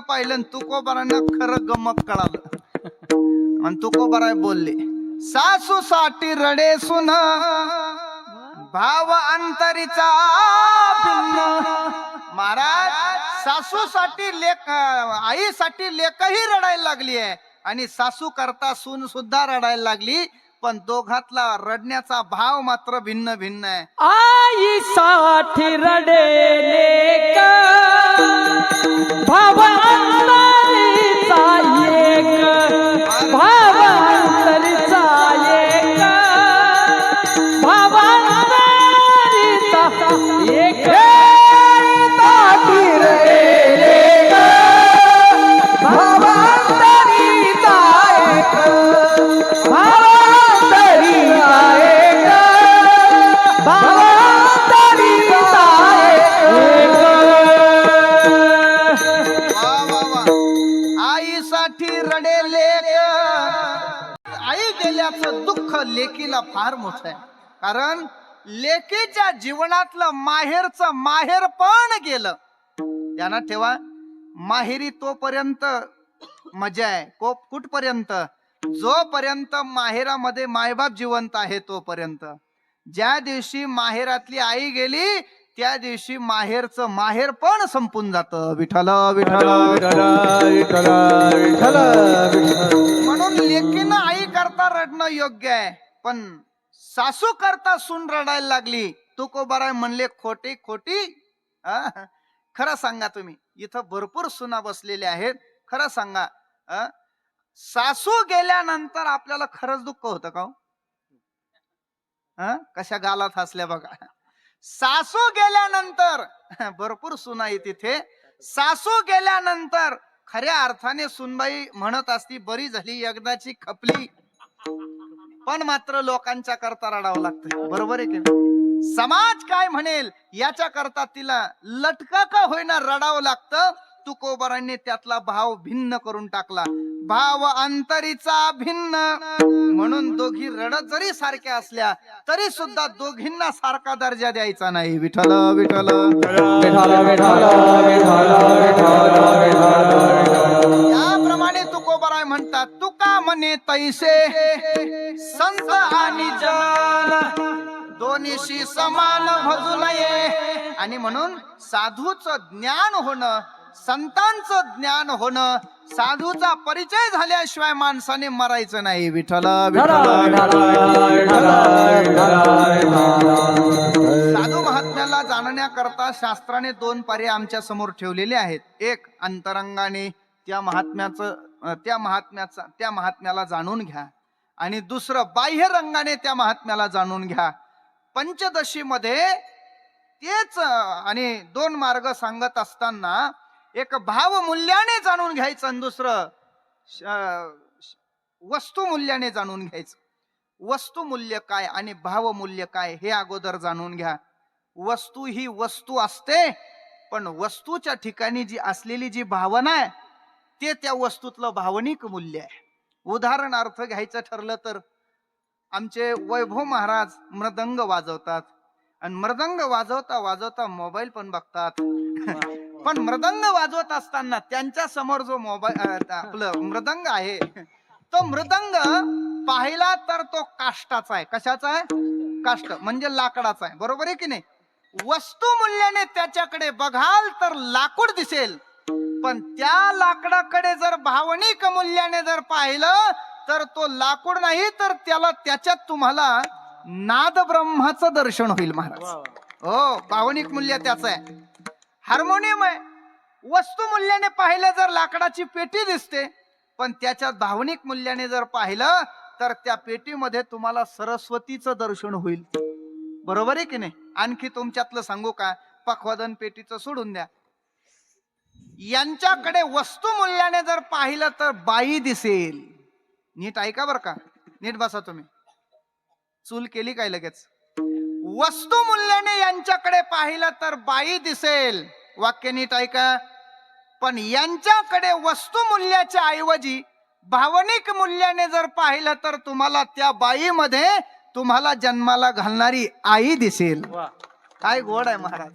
पाहिलं तुकोबारांना खरं गमक कळालं. आणि तुकोबाराय बोलले, सासू साठी रडे सुन, भाव अंतरीचा भिन्न. महाराज, सासूसाठी लेक, आईसाठी लेकही रडायला लागली आहे आणि सासू करता सून सुद्धा रडायला लागली. पण दोघातला रडण्याचा भाव मात्र भिन्न भिन्न आहे. आईसाठी रडेले का भावांतरीचा एक भावांतरीचा एक भावांतरीचा एक ताटी रडेले का भावांतरीचा एक भावांतरीचा एक भावांतरीचा एक. वा वा वा. आईसाठी रडे लेक. आई गेल्याचं दुःख लेकीला फार मोठं आहे. कारण लेकीच्या जीवनातलं माहेरचं माहेर पण गेलं. ध्यानात ठेवा, माहेरी तोपर्यंत मजा आहे. कुठपर्यंत? जोपर्यंत माहेरामध्ये मायबाप जिवंत आहे तोपर्यंत. ज्या दिवशी माहेरातली आई गेली त्या दिवशी माहेरचं माहेर पण संपून जातं. विठ्ठल विठ्ठल. म्हणून लेकीनं आई करता रडणं योग्य आहे, पण सासू करता सून रडायला लागली. तुकोबाराय म्हणले खोटी खोटी. खरं सांगा तुम्ही, इथं भरपूर सुना बसलेल्या आहेत. खरं सांगा, सासू गेल्यानंतर आपल्याला खरंच दुःख होतं का? कशा गालात हसल्या बघा. सासू गेल्यानंतर भरपूर सुना आहे तिथे. सासू गेल्यानंतर खऱ्या अर्थाने सुनबाई म्हणत असती बरी झाली एकदाची खपली, पण मात्र लोकांच्या करता रडावं लागतं. बरोबर आहे की नाही? समाज काय म्हणेल याच्या करता तिला लटका का होईना रडावं लागतं. तुकोबारांनी त्यातला भाव भिन्न करून टाकला. भाव अंतरीचा भिन्न. म्हणून दोघी रडत जरी सारख्या असल्या तरी सुद्धा दोघींना सारखा दर्जा द्यायचा नाही. विठ्ठल विठ्ठल. याप्रमाणे तुकोबाराय म्हणतात, तुका म्हणे तैसे संत आणि जन दोन्हीशी समान भजू नये. आणि म्हणून साधूचं ज्ञान होणं, संतांचं ज्ञान होणं, साधूचा परिचय झाल्याशिवाय माणसाने मरायचं नाही. विठ्ठल विठ्ठल. साधू महात्म्याला जाणण्याकरता शास्त्राने दोन पर्याय आमच्या समोर ठेवलेले आहेत. एक, अंतरंगाने त्या महात्म्याला जाणून घ्या. आणि दुसरं, बाह्य रंगाने त्या महात्म्याला जाणून घ्या. पंचदशी मध्ये तेच आणि दोन मार्ग सांगत असताना एक भाव मूल्याने जाणून घ्यायचं आणि दुसरं वस्तू मूल्याने जाणून घ्यायचं. वस्तू मूल्य काय आणि भाव मूल्य काय हे अगोदर जाणून घ्या. वस्तू ही वस्तू असते, पण वस्तूच्या ठिकाणी जी असलेली जी भावना आहे ते त्या वस्तूतलं भावनिक मूल्य आहे. उदाहरणार्थ घ्यायचं ठरलं तर आमचे वैभव महाराज मृदंग वाजवतात आणि मृदंग वाजवता वाजवता मोबाईल पण बघतात. पण मृदंग वाजवत असताना त्यांच्या समोर जो मोबाईल आपलं मृदंग आहे तो मृदंग पाहिला तर तो काष्टाचा आहे. कशाचा आहे? काष्ट म्हणजे लाकडाचा आहे. बरोबर आहे की नाही? वस्तू मूल्याने त्याच्याकडे बघाल तर लाकूड दिसेल, पण त्या लाकडाकडे जर भावनिक मूल्याने जर पाहिलं तर तो लाकूड नाही, तर त्याला त्याच्यात तुम्हाला नाद ब्रह्माचं दर्शन होईल महाराज. हो, भावनिक मूल्य त्याचं आहे. हार्मोनियम आहे. वस्तू मूल्याने पाहिलं जर लाकडाची पेटी दिसते, पण त्याच्यात भावनिक मूल्याने जर पाहिलं तर त्या पेटीमध्ये तुम्हाला सरस्वतीचं दर्शन होईल. बरोबर आहे की नाही? आणखी तुमच्यातलं सांगू का? पखवादन पेटीचं सोडून द्या. यांच्याकडे वस्तू मूल्याने जर पाहिलं तर बाई दिसेल. नीट ऐका बर का, नीट बसा तुम्ही. चूल केली काय लगेच? वस्तू मूल्याने यांच्याकडे पाहिलं तर बाई दिसेल. वाक्य नीट ऐका. पण यांच्याकडे वस्तू मूल्याच्या ऐवजी भावनिक मूल्याने जर पाहिलं तर तुम्हाला त्या बाईमध्ये तुम्हाला जन्माला घालणारी आई दिसेल. काय गोड आहे महाराज.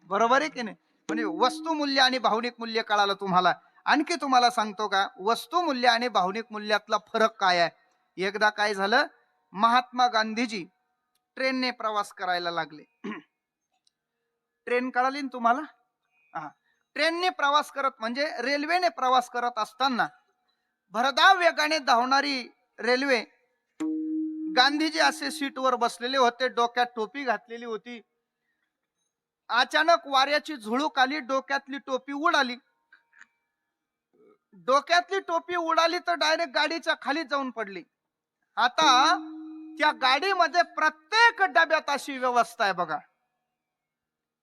बरोबर आहे की नाही? म्हणजे वस्तू मूल्य आणि भावनिक मूल्य कळालं तुम्हाला. आणखी तुम्हाला सांगतो का, वस्तू मूल्य आणि भावनिक मूल्यातला फरक काय आहे? एकदा काय झालं, महात्मा गांधीजी ट्रेनने प्रवास करायला लागले. ट्रेन कळाली ना तुम्हाला? ट्रेनने प्रवास करत म्हणजे रेल्वेने प्रवास करत असताना भरधाव वेगाने धावणारी रेल्वे गांधीजी असे सीटवर बसलेले होते, डोक्यात टोपी घातलेली होती. अचानक वाऱ्याची झुळूक आली, डोक्यातली टोपी उडाली. डोक्यातली टोपी उडाली तर डायरेक्ट गाडीच्या खाली जाऊन पडली. आता त्या गाडीमध्ये प्रत्येक डब्यात अशी व्यवस्था आहे बघा.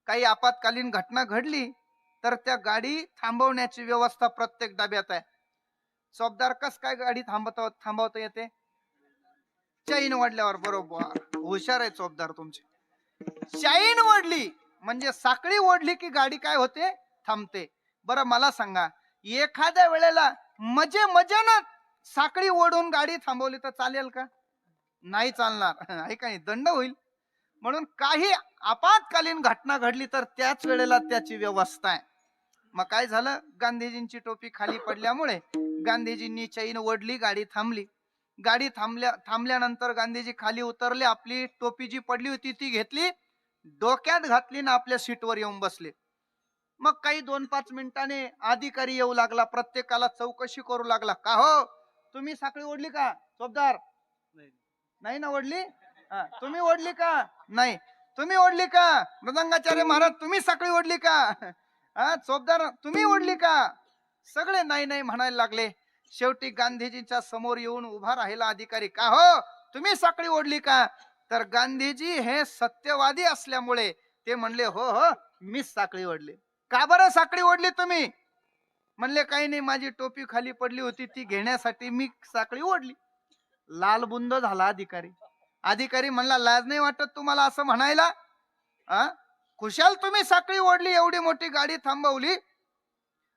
काही आपत्कालीन घटना घडली तर त्या गाडी थांबवण्याची व्यवस्था प्रत्येक डब्यात आहे. चौबदार कस काय गाडी थांबवता येते? चैन ओढल्यावर. बरोबर, हुशार आहे चौबदार तुमचे. चैन ओढली म्हणजे साखळी ओढली की गाडी काय होते? थांबते. बरं मला सांगा, एखाद्या वेळेला मजेनं साखळी ओढून गाडी थांबवली तर चालेल का? नाही चालणार. ऐका नाही, दंड होईल. म्हणून काही आपत्कालीन घटना घडली तर त्याच वेळेला त्याची व्यवस्था आहे. मग काय झालं, गांधीजींची टोपी खाली पडल्यामुळे गांधीजींनी चैन ओढली, गाडी थांबली. गाडी थांबल्यानंतर गांधीजी खाली उतरले, आपली टोपी जी पडली होती ती घेतली, डोक्यात घातली ना आपल्या सीटवर येऊन बसले. मग काही 2-5 मिनिटांनी अधिकारी येऊ लागला, प्रत्येकाला चौकशी करू लागला. का हो, तुम्ही साखळी ओढली का चौबदार? नाही ना ओढली. तुम्ही ओढली का? नाही. तुम्ही ओढली का मृदंगाचार्य महाराज? तुम्ही साखळी ओढली का? चौबदार तुम्ही ओढली का? सगळे नाही नाही म्हणायला लागले. शेवटी गांधीजींच्या समोर येऊन उभा राहिला अधिकारी. का हो, तुम्ही साखळी ओढली का? तर गांधीजी हे सत्यवादी असल्यामुळे ते म्हणले, हो हो मीच साखळी ओढली. का बरं साखळी ओढली तुम्ही? म्हणले, काही नाही, माझी टोपी खाली पडली होती, ती घेण्यासाठी मी साखळी ओढली. लालबुंद झाला अधिकारी. अधिकारी म्हणला, लाज नाही वाटत तुम्हाला असं म्हणायला? खुशाल तुम्ही साखळी ओढली, एवढी मोठी गाडी थांबवली.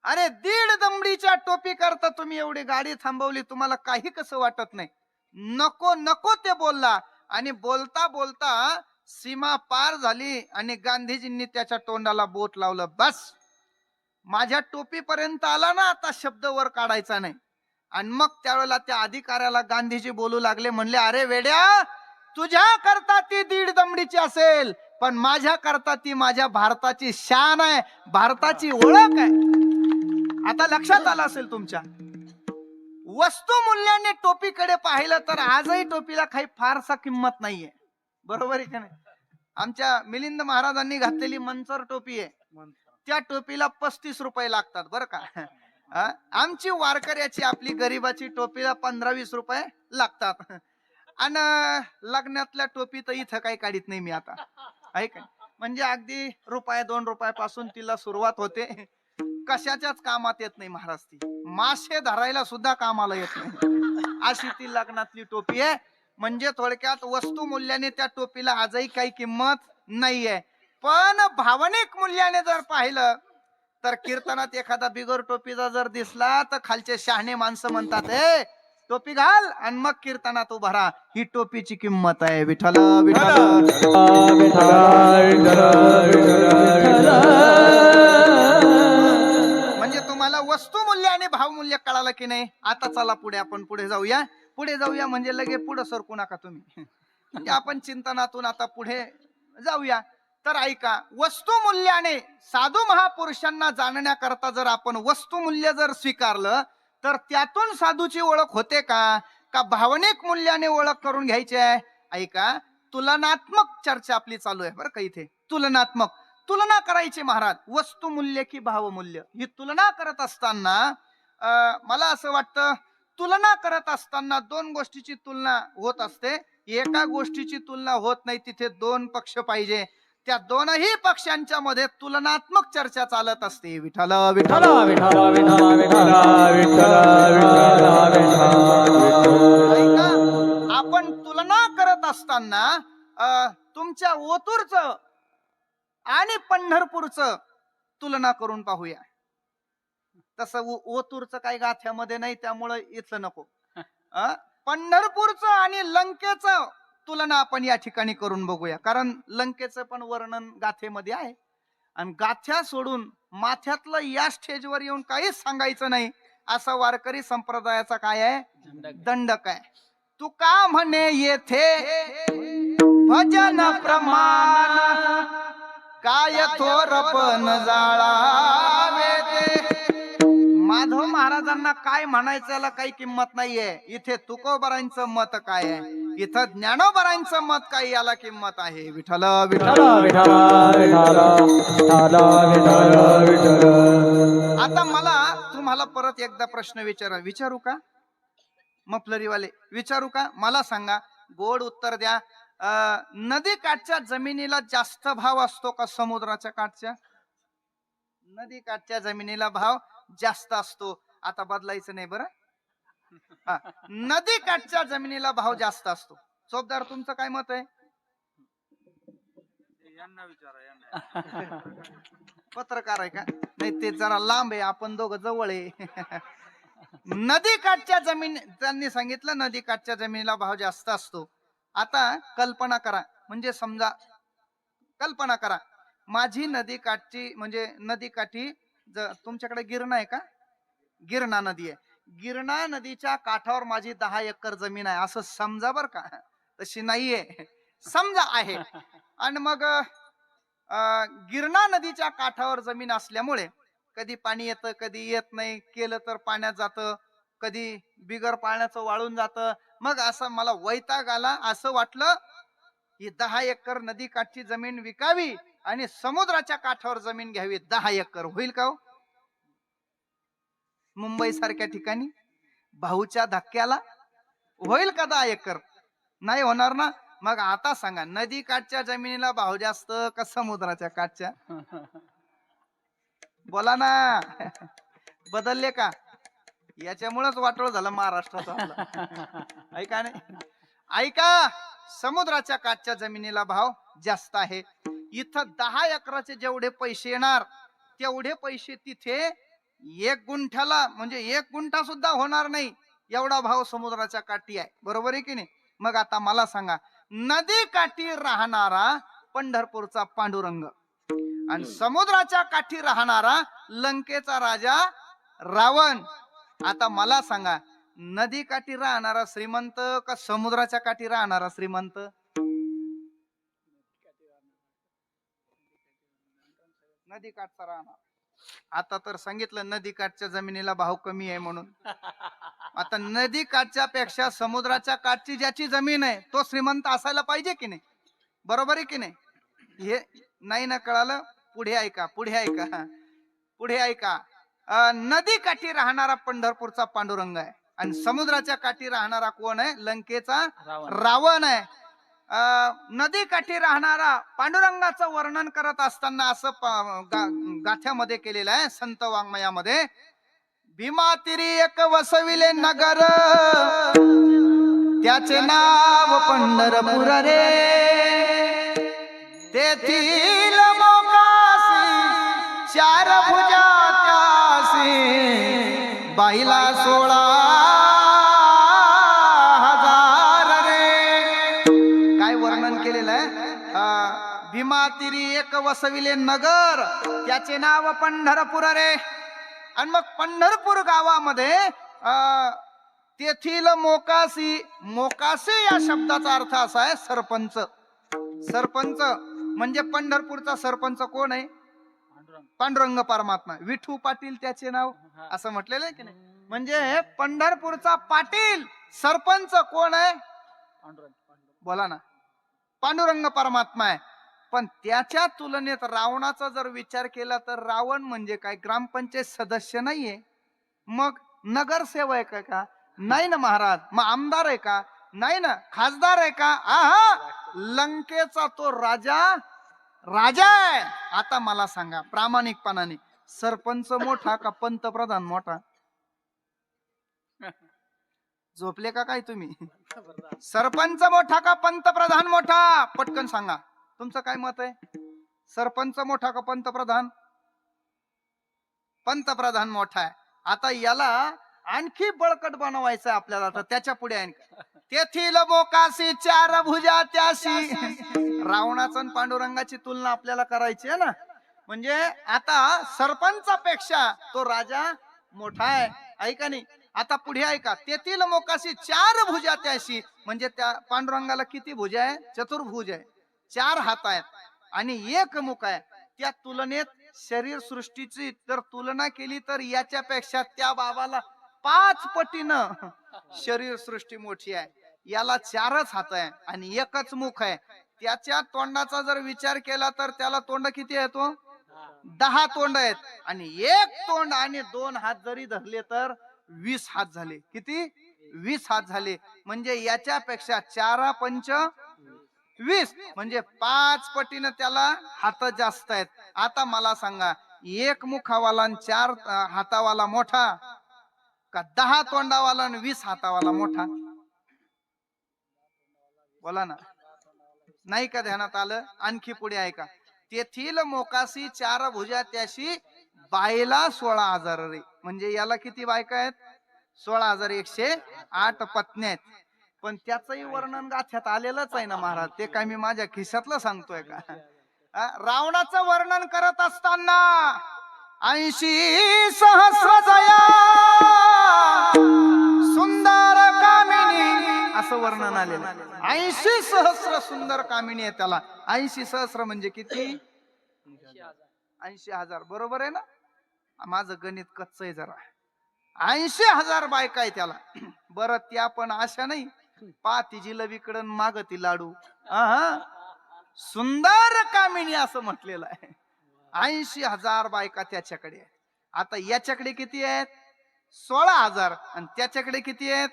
अरे 1.5 दमडीच्या टोपी करता तुम्ही एवढी गाडी थांबवली, तुम्हाला काही कसं वाटत नाही? नको नको ते बोलला आणि बोलता बोलता सीमा पार झाली आणि गांधीजींनी त्याच्या तोंडाला बोट लावलं. बस, माझ्या टोपीपर्यंत आला ना, आता शब्द वर काढायचा नाही. आणि मग त्यावेळेला त्या अधिकाऱ्याला गांधीजी बोलू लागले. म्हणले, अरे वेड्या, तुझ्या करता ती 1.5 दमडीची असेल, पण माझ्या करता ती माझ्या भारताची शान आहे, भारताची ओळख आहे. आता लक्षात आलं असेल तुमच्या. वस्तू मूल्याने टोपीकडे पाहिलं तर आजही टोपीला काही फारसा किंमत नाहीये. बरोबर आहे का नाही? आमच्या मिलिंद महाराजांनी घातलेली मंचर टोपी आहे, त्या टोपीला 35 रुपये लागतात बरं का. आमची वारकऱ्याची, आपली गरीबाची टोपीला 15-20 रुपये लागतात. आणि लग्नातल्या टोपी तर इथं काही काढीत नाही मी आता, आहे का? म्हणजे अगदी ₹1-2 रुपयापासून तिला सुरुवात होते. कशाच्याच कामात येत नाही महाराज. ती मासे धरायला सुद्धा कामाला येत नाही, अशी ती लग्नातली टोपी आहे. म्हणजे थोडक्यात वस्तू मूल्याने त्या टोपीला आजही काही किंमत नाहीये. पण भावनिक मूल्याने जर पाहिलं तर कीर्तनात एखादा बिगर टोपीचा जर दिसला तर खालचे शहाणे माणसं म्हणतात, ए टोपी घाल आणि मग कीर्तनात उभा राहा. ही टोपीची किंमत आहे. विठ्ठल विठ्ठल. म्हणजे तुम्हाला वस्तू मूल्य आणि भाव मूल्य कळालं की नाही? आता चला पुढे, आपण पुढे जाऊया. पुढे जाऊया म्हणजे लगे पुढे सरकू नका तुम्ही. म्हणजे आपण चिंतनातून आता पुढे जाऊया. तर ऐका, वस्तू मूल्याने साधू महापुरुषांना जाणण्याकरता जर आपण वस्तू मूल्य जर स्वीकारलं तर त्यातून साधूची ओळख होते का भावनिक मूल्याने ओळख करून घ्यायची आहे? ऐका, तुलनात्मक चर्चा आपली चालू आहे बरं का. इथे तुलना करायची महाराज. वस्तू मूल्य की भाव मूल्य, ही तुलना करत असताना मला असं वाटतं, तुलना करत असताना 2 गोष्टीची तुलना होत असते. एका गोष्टीची तुलना होत नाही, तिथे 2 पक्ष पाहिजे. त्या दोनही पक्षांच्या मध्ये तुलनात्मक चर्चा चालत असते. विठ्ठल विठ्ठल आपण तुलना करत असताना तुमच्या ओतूरचं आणि पंढरपूरचं तुलना करून पाहूया. तसं ओतूरचं काही गाथ्यामध्ये नाही, त्यामुळं इथलं नको. पंढरपूरचं आणि लंकेचं तुलना आपण या ठिकाणी करून बघूया. कारण लंकेचं पण वर्णन गाथेमध्ये आहे. आणि गाथ्या सोडून माथ्यातलं या स्टेजवर येऊन काहीच सांगायचं नाही, असा वारकरी संप्रदायाचा काय आहे? दंडक आहे. तू का म्हणे येथे भजन प्रमाण, काय थोरपण जाळावे ते. माधव महाराजांना काय म्हणायचं काही किंमत नाहीये. इथे तुकोबारांचं मत काय आहे? इथं ज्ञानोबरांचं मत काय, याला किंमत आहे. विठ्ठल विठ्ठल. आता मला तुम्हाला परत एकदा प्रश्न विचारू का? मफलरीवाले विचारू का? मला सांगा, गोड उत्तर द्या. नदी काठच्या जमिनीला जास्त भाव असतो का समुद्राच्या काठच्या? नदी काठच्या जमिनीला भाव जास्त असतो. आता बदलायचं नाही बरं. नदी काठच्या जमिनीला भाव जास्त असतो. चोपदार, तुमचं काय मत आहे? पत्रकार आहे का? नाही, ते जरा लांब आहे, आपण दोघं जवळ आहे. नदी काठच्या जमीन, त्यांनी सांगितलं नदी काठच्या जमिनीला भाव जास्त असतो. आता कल्पना करा, म्हणजे समजा कल्पना करा, माझी नदी काठची म्हणजे नदी काठी, तुमच्याकडे गिरणा आहे का? गिरणा नदी आहे. गिरणा नदीच्या काठावर माझी 10 एकर जमीन आहे असं समजा बर का. तशी नाहीये, समजा आहे. आणि मग गिरणा नदीच्या काठावर जमीन असल्यामुळे कधी पाणी येतं, कधी येत नाही, केलं तर पाण्यात जातं, कधी बिगर पाण्याचं वाळून जातं. मग असं मला वैताग आला, असं वाटलं ही 10 एकर नदी काठची जमीन विकावी आणि समुद्राच्या काठावर जमीन घ्यावी. 10 एकर होईल का हो? मुंबई सारख्या ठिकाणी भाऊच्या धक्क्याला होईल का 10 एकर? नाही होणार ना. मग आता सांगा, नदी काठच्या जमिनीला भाव जास्त का समुद्राच्या काठच्या? बोला ना. बदलले का? याच्यामुळेच वाटोळ झालं महाराष्ट्राचं. ऐका नाही, ऐका, समुद्राच्या काठच्या जमिनीला भाव जास्त आहे. इथं 10 एकराचे जेवढे पैसे येणार तेवढे पैसे तिथे 1 गुंठ्याला, म्हणजे 1 गुंठा सुद्धा होणार नाही एवढा भाव समुद्राच्या काठी आहे. बरोबर आहे की नाही? मग आता मला सांगा, नदी काठी राहणारा पंढरपूरचा पांडुरंग आणि समुद्राच्या काठी राहणारा लंकेचा राजा रावण. आता मला सांगा, नदी काठी राहणारा श्रीमंत का समुद्राच्या काठी राहणारा श्रीमंत? नदी काठचा राहणार. आता तर सांगितलं नदी काठच्या जमिनीला भाव कमी आहे म्हणून. आता नदी काठच्या पेक्षा समुद्राच्या काठची ज्याची जमीन आहे तो श्रीमंत असायला पाहिजे की नाही? बरोबर आहे की नाही? हे नाही ना कळालं? पुढे ऐका, पुढे ऐका, पुढे ऐका. नदी काठी राहणारा पंढरपूरचा पांडुरंग आहे आणि समुद्राच्या काठी राहणारा कोण आहे? लंकेचा रावण आहे. नदी काठी राहणारा पांडुरंगाचं वर्णन करत असताना असं गाथ्यामध्ये केलेलं आहे, संत वाङ्मयामध्ये. भीमा तिरी एक वसविले नगर, त्याचे नाव पंढरपूर रे. तेथील मोकासी 4 भुजा त्यासी, बाईला 16,000 रे. काय वर्णन केलेलं आहे? भीमा तिरी एक वसविले नगर, त्याचे नाव पंढरपूर रे. आणि मग पंढरपूर गावामध्ये तेथील मोकासी, मोकासी या शब्दाचा अर्थ असा आहे सरपंच. सरपंच म्हणजे पंढरपूरचा सरपंच कोण आहे? पांडुरंग परमात्मा. विठू पाटील त्याचे नाव असं म्हटलेलं आहे की नाही? म्हणजे पंढरपूरचा पाटील सरपंच कोण आहे? बोला ना. पांडुरंग परमात्मा आहे. पण त्याच्या तुलनेत रावणाचा जर विचार केला तर रावण म्हणजे काय? ग्रामपंचायत सदस्य नाहीये, मग नगरसेवक आहे का? नाही ना महाराज. मग आमदार आहे का? नाही ना. खासदार आहे का? लंकेचा तो राजा राजा आहे. आता मला सांगा प्रामाणिकपणाने, सरपंच मोठा का पंतप्रधान मोठा? झोपले का काय तुम्ही? सरपंच मोठा का पंतप्रधान मोठा? पटकन सांगा, तुमचं काय मत आहे? सरपंच मोठा का पंतप्रधान? पंतप्रधान मोठा आहे. आता याला आणखी बळकट बनवायचं आपल्याला, तर त्याच्या पुढे आणखी तेथील मोकासी 4 भुजा त्याशी. रावणाचं आणि पांडुरंगाची तुलना आपल्याला करायची आहे ना. म्हणजे आता सरपंचापेक्षा तो राजा मोठा आहे. ऐका नाही. आता पुढे ऐका, तेथील मोकासी 4 भुजा त्याशी, म्हणजे त्या पांडुरंगाला किती भुजा आहे? चतुर्भुज आहे, 4 हात आहेत आणि 1 मुख आहे. त्या तुलनेत शरीर सृष्टीची जर तुलना केली तर याच्यापेक्षा त्या बाबाला 5 पटीनं शरीर सृष्टी मोठी आहे. याला 4च हात आहे आणि एकच मुख आहे. त्याच्या तोंडाचा जर विचार केला तर त्याला तोंड किती येतो? 10 तोंड आहेत. आणि एक तोंड आणि 2 हात जरी धरले तर 20 हात झाले. किती? 20 हात झाले. म्हणजे याच्यापेक्षा 4 पंच 20, म्हणजे 5 पटीनं त्याला हात जास्त आहेत. आता मला सांगा, एक मुखावाला आणि 4 हातावाला मोठा का 10 तोंडावाला आणि 20 हातावाला मोठा? बोला ना. नाही का ध्यानात आलं? आणखी पुढे ऐका. तेथील मोकासी 4 भुजा त्याशी बायला 16,000 रे. म्हणजे याला किती बायका आहेत? 16,108 पत्न्या आहेत. पण त्याचंही वर्णन गाथ्यात आलेलंच आहे ना महाराज. ते काय मी माझ्या खिशातलं सांगतोय का? रावणाचं वर्णन करत असताना 80 सहस्र जया सुंदर कामिनी असं वर्णन आलेलं. 80 सहस्र सुंदर कामिनी आहे त्याला. 80 सहस्र म्हणजे किती? 80,000. बरोबर आहे ना? माझं गणित कच्च आहे जरा. 80,000 बायका आहे त्याला. बरं, त्या पण अशा नाही पाती जिलबीकडं मागती लाडू. सुंदर कामिनी असं म्हटलेलं आहे. 80,000 बायका त्याच्याकडे. आता याच्याकडे किती आहेत? 16,000. आणि त्याच्याकडे किती आहेत?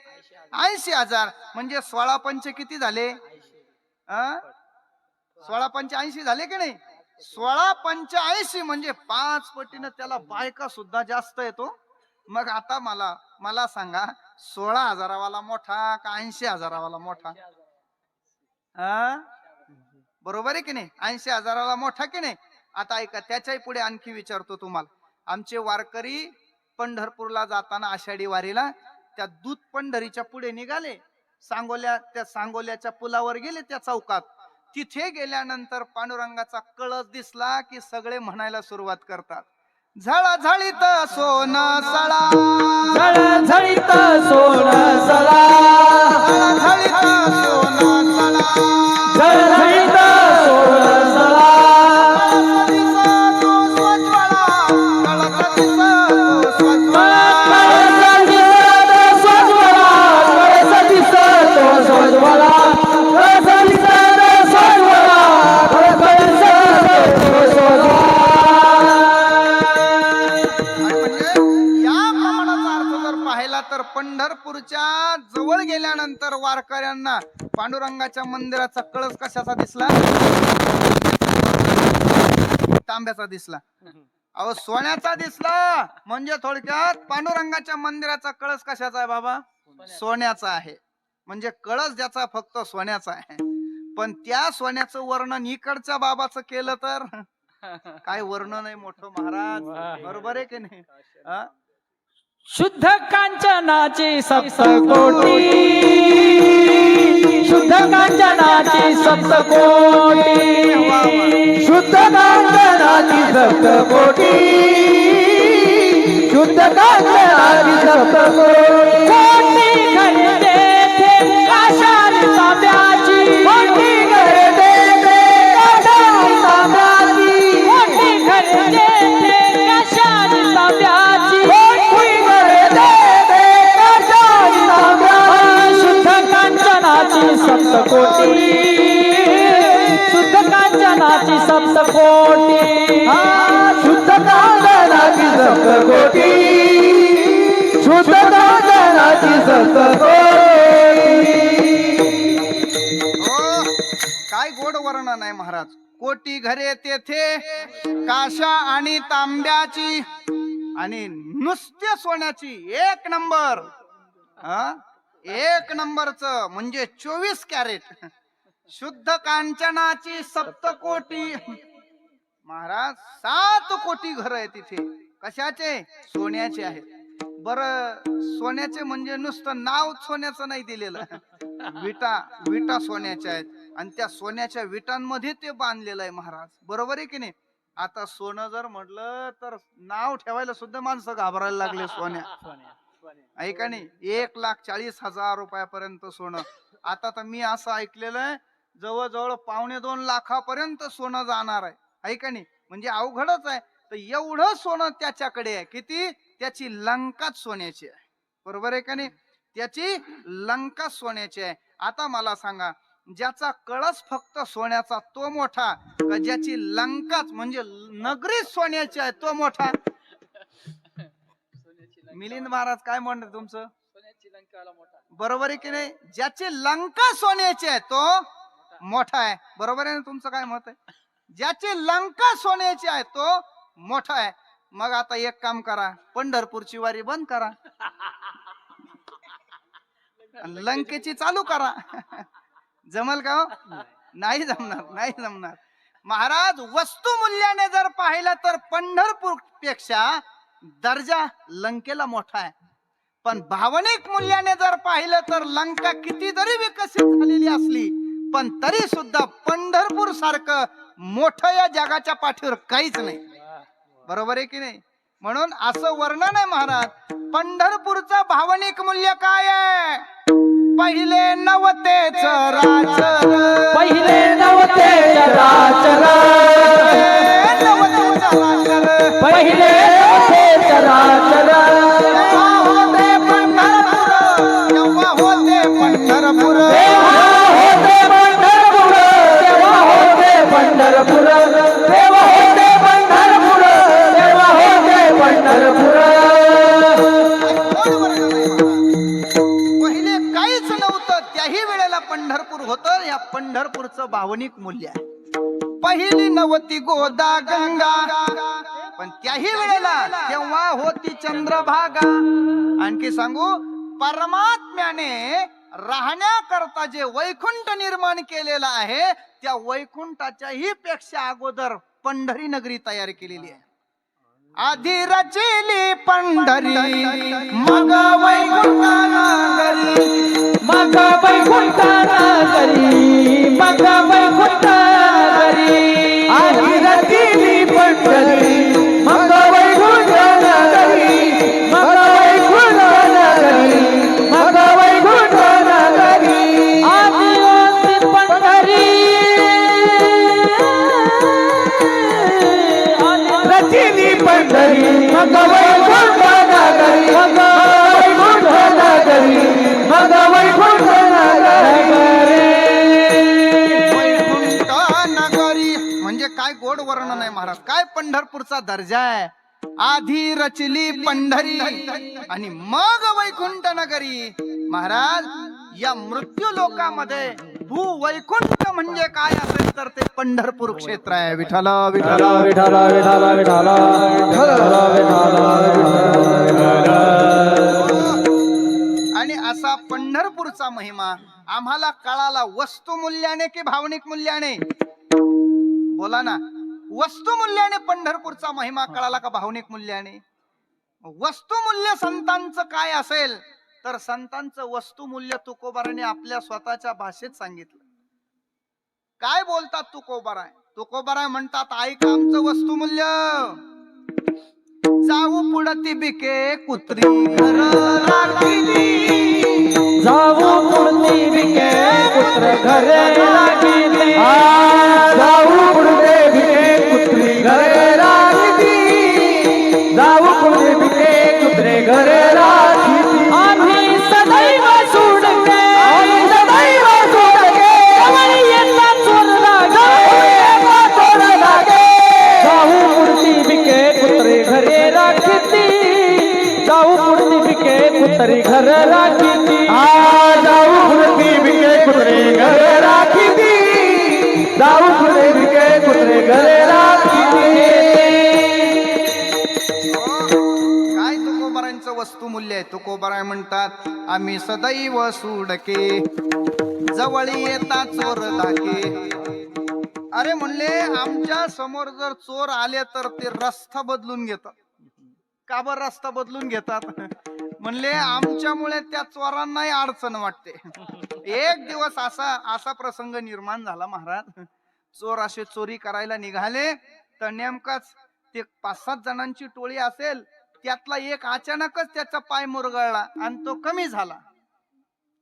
80,000. म्हणजे 16 पंच किती झाले? 16 पंच 80 झाले की नाही? 16 पंच 80 म्हणजे 5 पटीनं त्याला बायका सुद्धा जास्त येतो. मग आता मला सांगा, 16,000 वाला मोठा का 80,000 वाला मोठा? बरोबर आहे की नाही? 80,000 वाला मोठा की नाही? आता ऐका, त्याच्याही पुढे आणखी विचारतो तुम्हाला. आमचे वारकरी पंढरपूरला जाताना आषाढी वारीला त्या दूध पंढरीच्या पुढे निघाले. त्या सांगोल्याच्या पुलावर गेले त्या चौकात. तिथे गेल्यानंतर पांडुरंगाचा कळस दिसला की सगळे म्हणायला सुरुवात करतात, झळझळीत सोन सळा, झळझळीत सोन सळा, झळझळीत सोन सळा, झळझळीत सोन सळा, तर पंढरपूरच्या जवळ गेल्यानंतर वारकऱ्यांना पांडुरंगाच्या मंदिराचा कळस कशाचा दिसला? तांब्याचा दिसला. अहो, सोन्याचा दिसला. म्हणजे थोडक्यात पांडुरंगाच्या मंदिराचा कळस कशाचा आहे बाबा? सोन्याचा आहे. म्हणजे कळस ज्याचा फक्त सोन्याचा आहे. पण त्या सोन्याचं वर्णन इकडच्या बाबाचं केलं तर काय वर्णन आहे मोठं महाराज. बरोबर आहे की नाही? शुद्ध कांचनाची सप्तकोटी, शुद्ध कांचनाची सप्तकोटी, शुद्ध कांचनाची सप्तकोटी, शुद्ध कांचनाची सप्तकोटी, कोटी घडते काशारी तांब्याची, कोटी घडते काशारी तांब्याची, कोटी घडते काशारी तांब्याची, सप्तकोटी, शुद्ध कांचनाची सप्तकोटी, शुद्ध कांचनाची सप्तकोटी, शुद्ध कांचनाची सप्तकोटी. काय गोड वर्णन आहे महाराज. कोटी घरे तेथे काशा आणि तांब्याची आणि नुसते सोन्याची. एक नंबर. एक नंबरच म्हणजे 24 कॅरेट. शुद्ध कांचनाची सप्तकोटी. महाराज 7 कोटी घर आहे तिथे. कशाचे? सोन्याचे आहेत. बर, सोन्याचे म्हणजे नुसतं नाव सोन्याचं नाही दिलेलं. विटा सोन्याच्या आहेत आणि त्या सोन्याच्या विटांमध्ये ते बांधलेलं आहे महाराज. बरोबर आहे की नाही? आता सोनं जर म्हटलं तर नाव ठेवायला सुद्धा माणसं घाबरायला लागले सोन्या. ऐका नाही, 1,40,000 रुपयापर्यंत सोनं. आता तर मी असं ऐकलेलं आहे जवळजवळ 2.25 लाखापर्यंत सोनं जाणार आहे. ऐका नाही, म्हणजे अवघडच आहे. तर एवढं सोनं त्याच्याकडे आहे. किती? त्याची लंकाच सोन्याची आहे. बरोबर आहे का नाही? त्याची लंका सोन्याची आहे. आता मला सांगा, ज्याचा कळस फक्त सोन्याचा तो मोठा, का ज्याची लंकाच म्हणजे नगरीच सोन्याची आहे तो मोठा? मिलिंद महाराज काय म्हणतात तुमचं? बरोबर आहे की नाही? ज्याची लंका सोन्याची आहे तो मोठा आहे. बरोबर आहे ना? तुमचं काय मत आहे? ज्याची लंका सोन्याची आहे तो मोठा आहे. मग आता एक काम करा, पंढरपूरची वारी बंद करा, लंकेची चालू करा. जमल का हो? नाही जमणार, नाही जमणार. महाराज, वस्तू मूल्याने जर पाहिलं तर पंढरपूर पेक्षा दर्जा लंकेला मोठा आहे. पण भावनिक मूल्याने जर पाहिलं तर लंका किती जरी विकसित झालेली असली पण तरी सुद्धा पंढरपूर सारखं मोठं या जगाच्या पाठीवर काहीच नाही. बरोबर आहे की नाही? म्हणून असं वर्णन आहे महाराज, पंढरपूरचं भावनिक मूल्य काय आहे? पहिले नवते चराचर, पहिले नव्हते चराचर, नवते चराचर, पहिले नव्हते चराचर, तेव्हा होते पंढरपूर, तेव्हा होते पंढरपूर, तेव्हा होते पंढरपूर, तेव्हा होते पंढरपूर, तेव्हा होते पंढरपूर. पहिले काहीच नव्हतं त्याही वेळेला पंढरपूर होतं. या पंढरपूरचं भावनिक मूल्य आहे. पहिली नव्हती गोदा गंगा, पण त्याही वेळेला तेव्हा होती चंद्रभागा. आणखी सांगू, परमात्म्याने राहण्याकरता जे वैकुंठ निर्माण केलेला आहे त्या वैकुंठाच्याही पेक्षा अगोदर पंढरी नगरी तयार केलेली आहे. आधी रचिली पंढरी मग वैकुंठ नगरी, मग वैकुंठ नगरी, मग वैकुंठ नगरी, आधी रचिली पंढरी मग वैकुंठ नगरी, मग वैकुंठ नगरी, मग वैकुंठ नगरी, आधी होती पंढरी, रचिली पंढरी मग वैकुंठ नगरी, मग वैकुंठ नगरी, मग वैकुंठ नगरी. वैकुंठ नगरी म्हणजे काय गोड वर्णन आहे महाराज. काय पंढरपूरचा दर्जा आहे. आधी रचली पंढरी आणि मग वैकुंठ नगरी. महाराज, या मृत्यू लोकामध्ये भू वैकुंठ म्हणजे काय असेल तर ते पंढरपूर क्षेत्र आहे. विठ्ठल विठ्ठल विठाला विठाला विठाला विठाला. आणि असा पंढरपूरचा महिमा आम्हाला कळाला वस्तू मूल्याने की भावनिक मूल्याने? बोला ना. वस्तू मूल्याने पंढरपूरचा महिमा कळाला का भावनिक मूल्याने? वस्तू मूल्य संतांचं काय असेल तर संतांचं वस्तू मूल्य तुकोबाराने आपल्या स्वतःच्या भाषेत सांगितलं. काय बोलतात तुकोबाराय? तुकोबाराय म्हणतात, ऐक आमचं वस्तू मूल्य. जाऊ पुढती बिके कुत्री घर राखिली, जाऊ पुढती बिके पुत्र घरे राखिली, जाऊ पुढते बिके कुत्री घरे राखिली, जाऊ पुढते बिके कुत्रे घरे राखिली, आम्ही सदैव सोडके, आम्ही सदैव सोडके, जवळ येता चोर लागे, चोर लागे, जाऊ पुढती बिके कुत्रे घरे राखिली, जाऊ पुढती बिके कुत्री घर राखिली, जाऊ पुढती बिके कुत्रे घर राखिली, जाऊ पुढती बिके कुत्रे घरे राखिली. काय तुकोबारांचं वस्तू मूल्य आहे? तुकोबाराय म्हणतात, आम्ही सदैव सुडके, जवळ येता चोर धाके. अरे म्हणले, आमच्या समोर जर चोर आले तर ते रस्ता बदलून घेतात. का बरं रस्ता बदलून घेतात? म्हणले, आमच्यामुळे त्या चोरांनाही अडचण वाटते. एक दिवस असा प्रसंग निर्माण झाला महाराज. चोर असे चोरी करायला निघाले तर नेमकाच ते 5-7 जणांची टोळी असेल, त्यातला एक अचानकच त्याचा पाय मुरगळला आणि तो कमी झाला.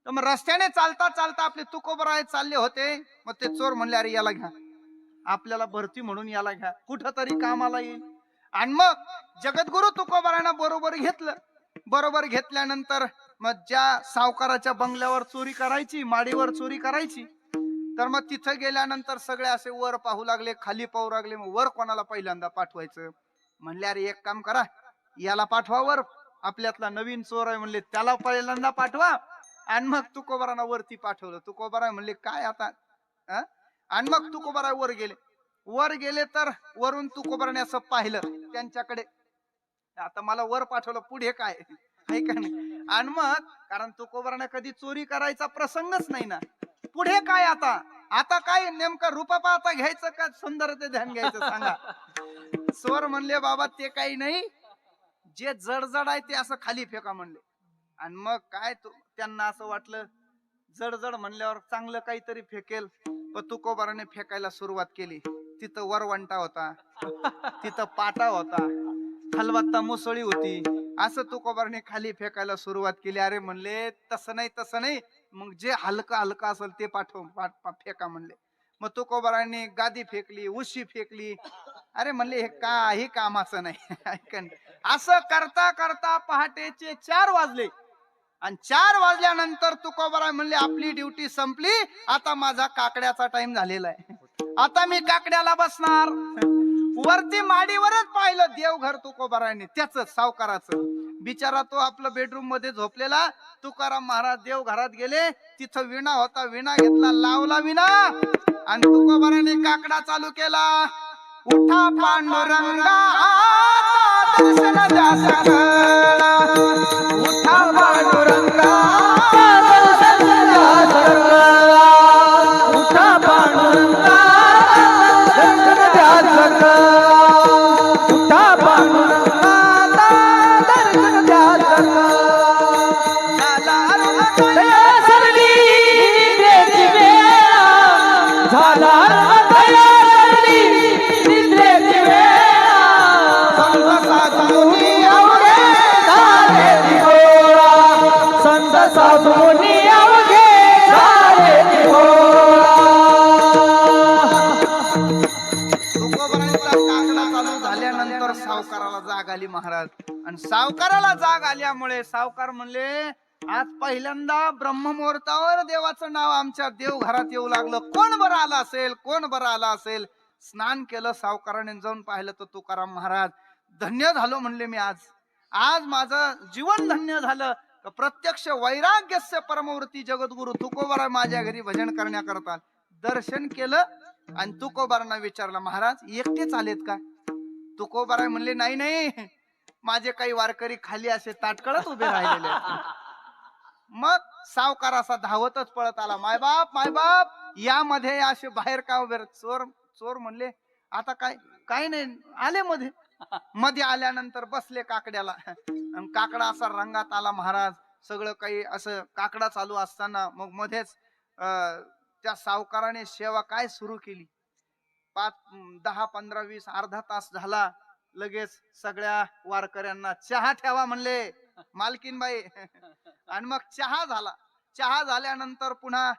तर मग रस्त्याने चालता चालता आपले तुकोबराय चालले होते. मग ते चोर म्हणले, अरे याला घ्या, आपल्याला भरती म्हणून याला घ्या, कुठंतरी कामाला येईल. आणि मग जगद्गुरु तुकोबारायांना बरोबर घेतलं. बरोबर घेतल्यानंतर मग ज्या सावकाराच्या बंगल्यावर चोरी करायची, माडीवर चोरी करायची, तर मग तिथं गेल्यानंतर सगळे असे वर पाहू लागले, खाली पाहू लागले. मग वर कोणाला पहिल्यांदा पाठवायचं म्हणले, अरे एक काम करा, याला पाठवा वर, आपल्यातला नवीन चोर आहे म्हणले, त्याला पहिल्यांदा पाठवा. आणि मग तुकोबारांना वरती पाठवलं. तुकोबाराय म्हणले काय आता, आणि मग तुकोबाराय वर गेले तर वरून तुकोबाराने असं पाहिलं त्यांच्याकडे, आता मला वर पाठवलं, पुढे काय आहे का नाही. आणि मग कारण तुकोबाराने कधी चोरी करायचा प्रसंगच नाही ना, पुढे काय आता, आता काय नेमकं रूपा पाहता घ्यायचं का सुंदरते ध्यान घ्यायचं सांगा. चोर म्हणले बाबा ते काही नाही, जे जडजड आहे ते असं खाली फेका म्हणले. आणि मग काय त्यांना असं वाटलं जडजड म्हणल्यावर चांगलं काहीतरी फेकेल. पण तुकोबाराने फेकायला सुरुवात केली. तिथं वरवंटा होता, तिथं पाटा होता, खलबत्ता मुसळी होती. असं तुकोबाराने खाली फेकायला सुरुवात केली. अरे म्हणले तसं नाही, मग जे हलका हलका असेल ते फेका म्हणले. मग तुकोबाराने गादी फेकली, उशी फेकली. अरे म्हणले हे काही कामाचं नाही. असं करता करता पहाटेचे 4 वाजले. आणि 4 वाजल्यानंतर तुकोबाराय म्हणले आपली ड्युटी संपली, आता माझा काकड्याचा टाइम झालेला आहे, आता मी काकड्याला बसणार. वरती माडीवरच पाहिलं देवघर तुकोबारायने, त्याच सावकाराचं. बिचारा तो आपलं बेडरूम मध्ये झोपलेला. तुकाराम महाराज देवघरात गेले, तिथं विणा होता, विणा घेतला, लावला विणा, आणि तुकोबाराने काकडा चालू केला. उठा पांडुरंगा दर्शन द्या सगळा, उठा पांडुरंगा दर्शन द्या सगळा, उठा पांडुरंगा दर्शन द्या सगळा, उठा पांडुरंगा दर्शन द्या सगळा. दया सरली निद्रेची वेळ, झाला दया सरली निद्रेची वेळ, संत साधुनी अवघे झाले निहोरा, संत साधुनी अवघे झाले निहोरा. तुकोबारांचा काकडा चालू झाल्यानंतर सावकाराला जाग आली महाराज. आणि सावकाराला जाग आल्यामुळे सावकार म्हणले आज पहिल्यांदा ब्रह्ममुहूर्तावर देवाचं नाव आमच्या देवघरात येऊ लागलं. कोण बरं आला असेल, कोण बरं आला असेल. स्नान केलं सावकाराने, जाऊन पाहिलं तर तुकाराम महाराज. धन्य झालो म्हणले मी, आज माझं जीवन धन्य झालं. प्रत्यक्ष वैराग्यस्य परमवृत्ती जगद्गुरु तुकोबाराय माझ्या घरी भजन करण्याकरता. दर्शन केलं आणि तुकोबारांना विचारलं महाराज एकटेच आलेत का. तुकोबाराय म्हणले नाही, माझे काही वारकरी खाली असे ताटकळत उभे राहिलेले आहेत. मग सावकार असा धावतच पळत आला, मायबाप यामध्ये असे बाहेर का उभे. चोर म्हणले आता काय नाही, आले मध्ये आल्यानंतर बसले काकड्याला. आणि काकडा असा रंगात आला महाराज. सगळं काही असं काकडा चालू असताना मग मध्येच त्या सावकाराने सेवा काय सुरू केली. 5, 10, 15, 20 अर्धा तास झाला. लगेच सगळ्या वारकऱ्यांना चहा ठेवा म्हणले मालकीनबाई. आणि मग चहा झाला. चहा झाल्यानंतर पुन्हा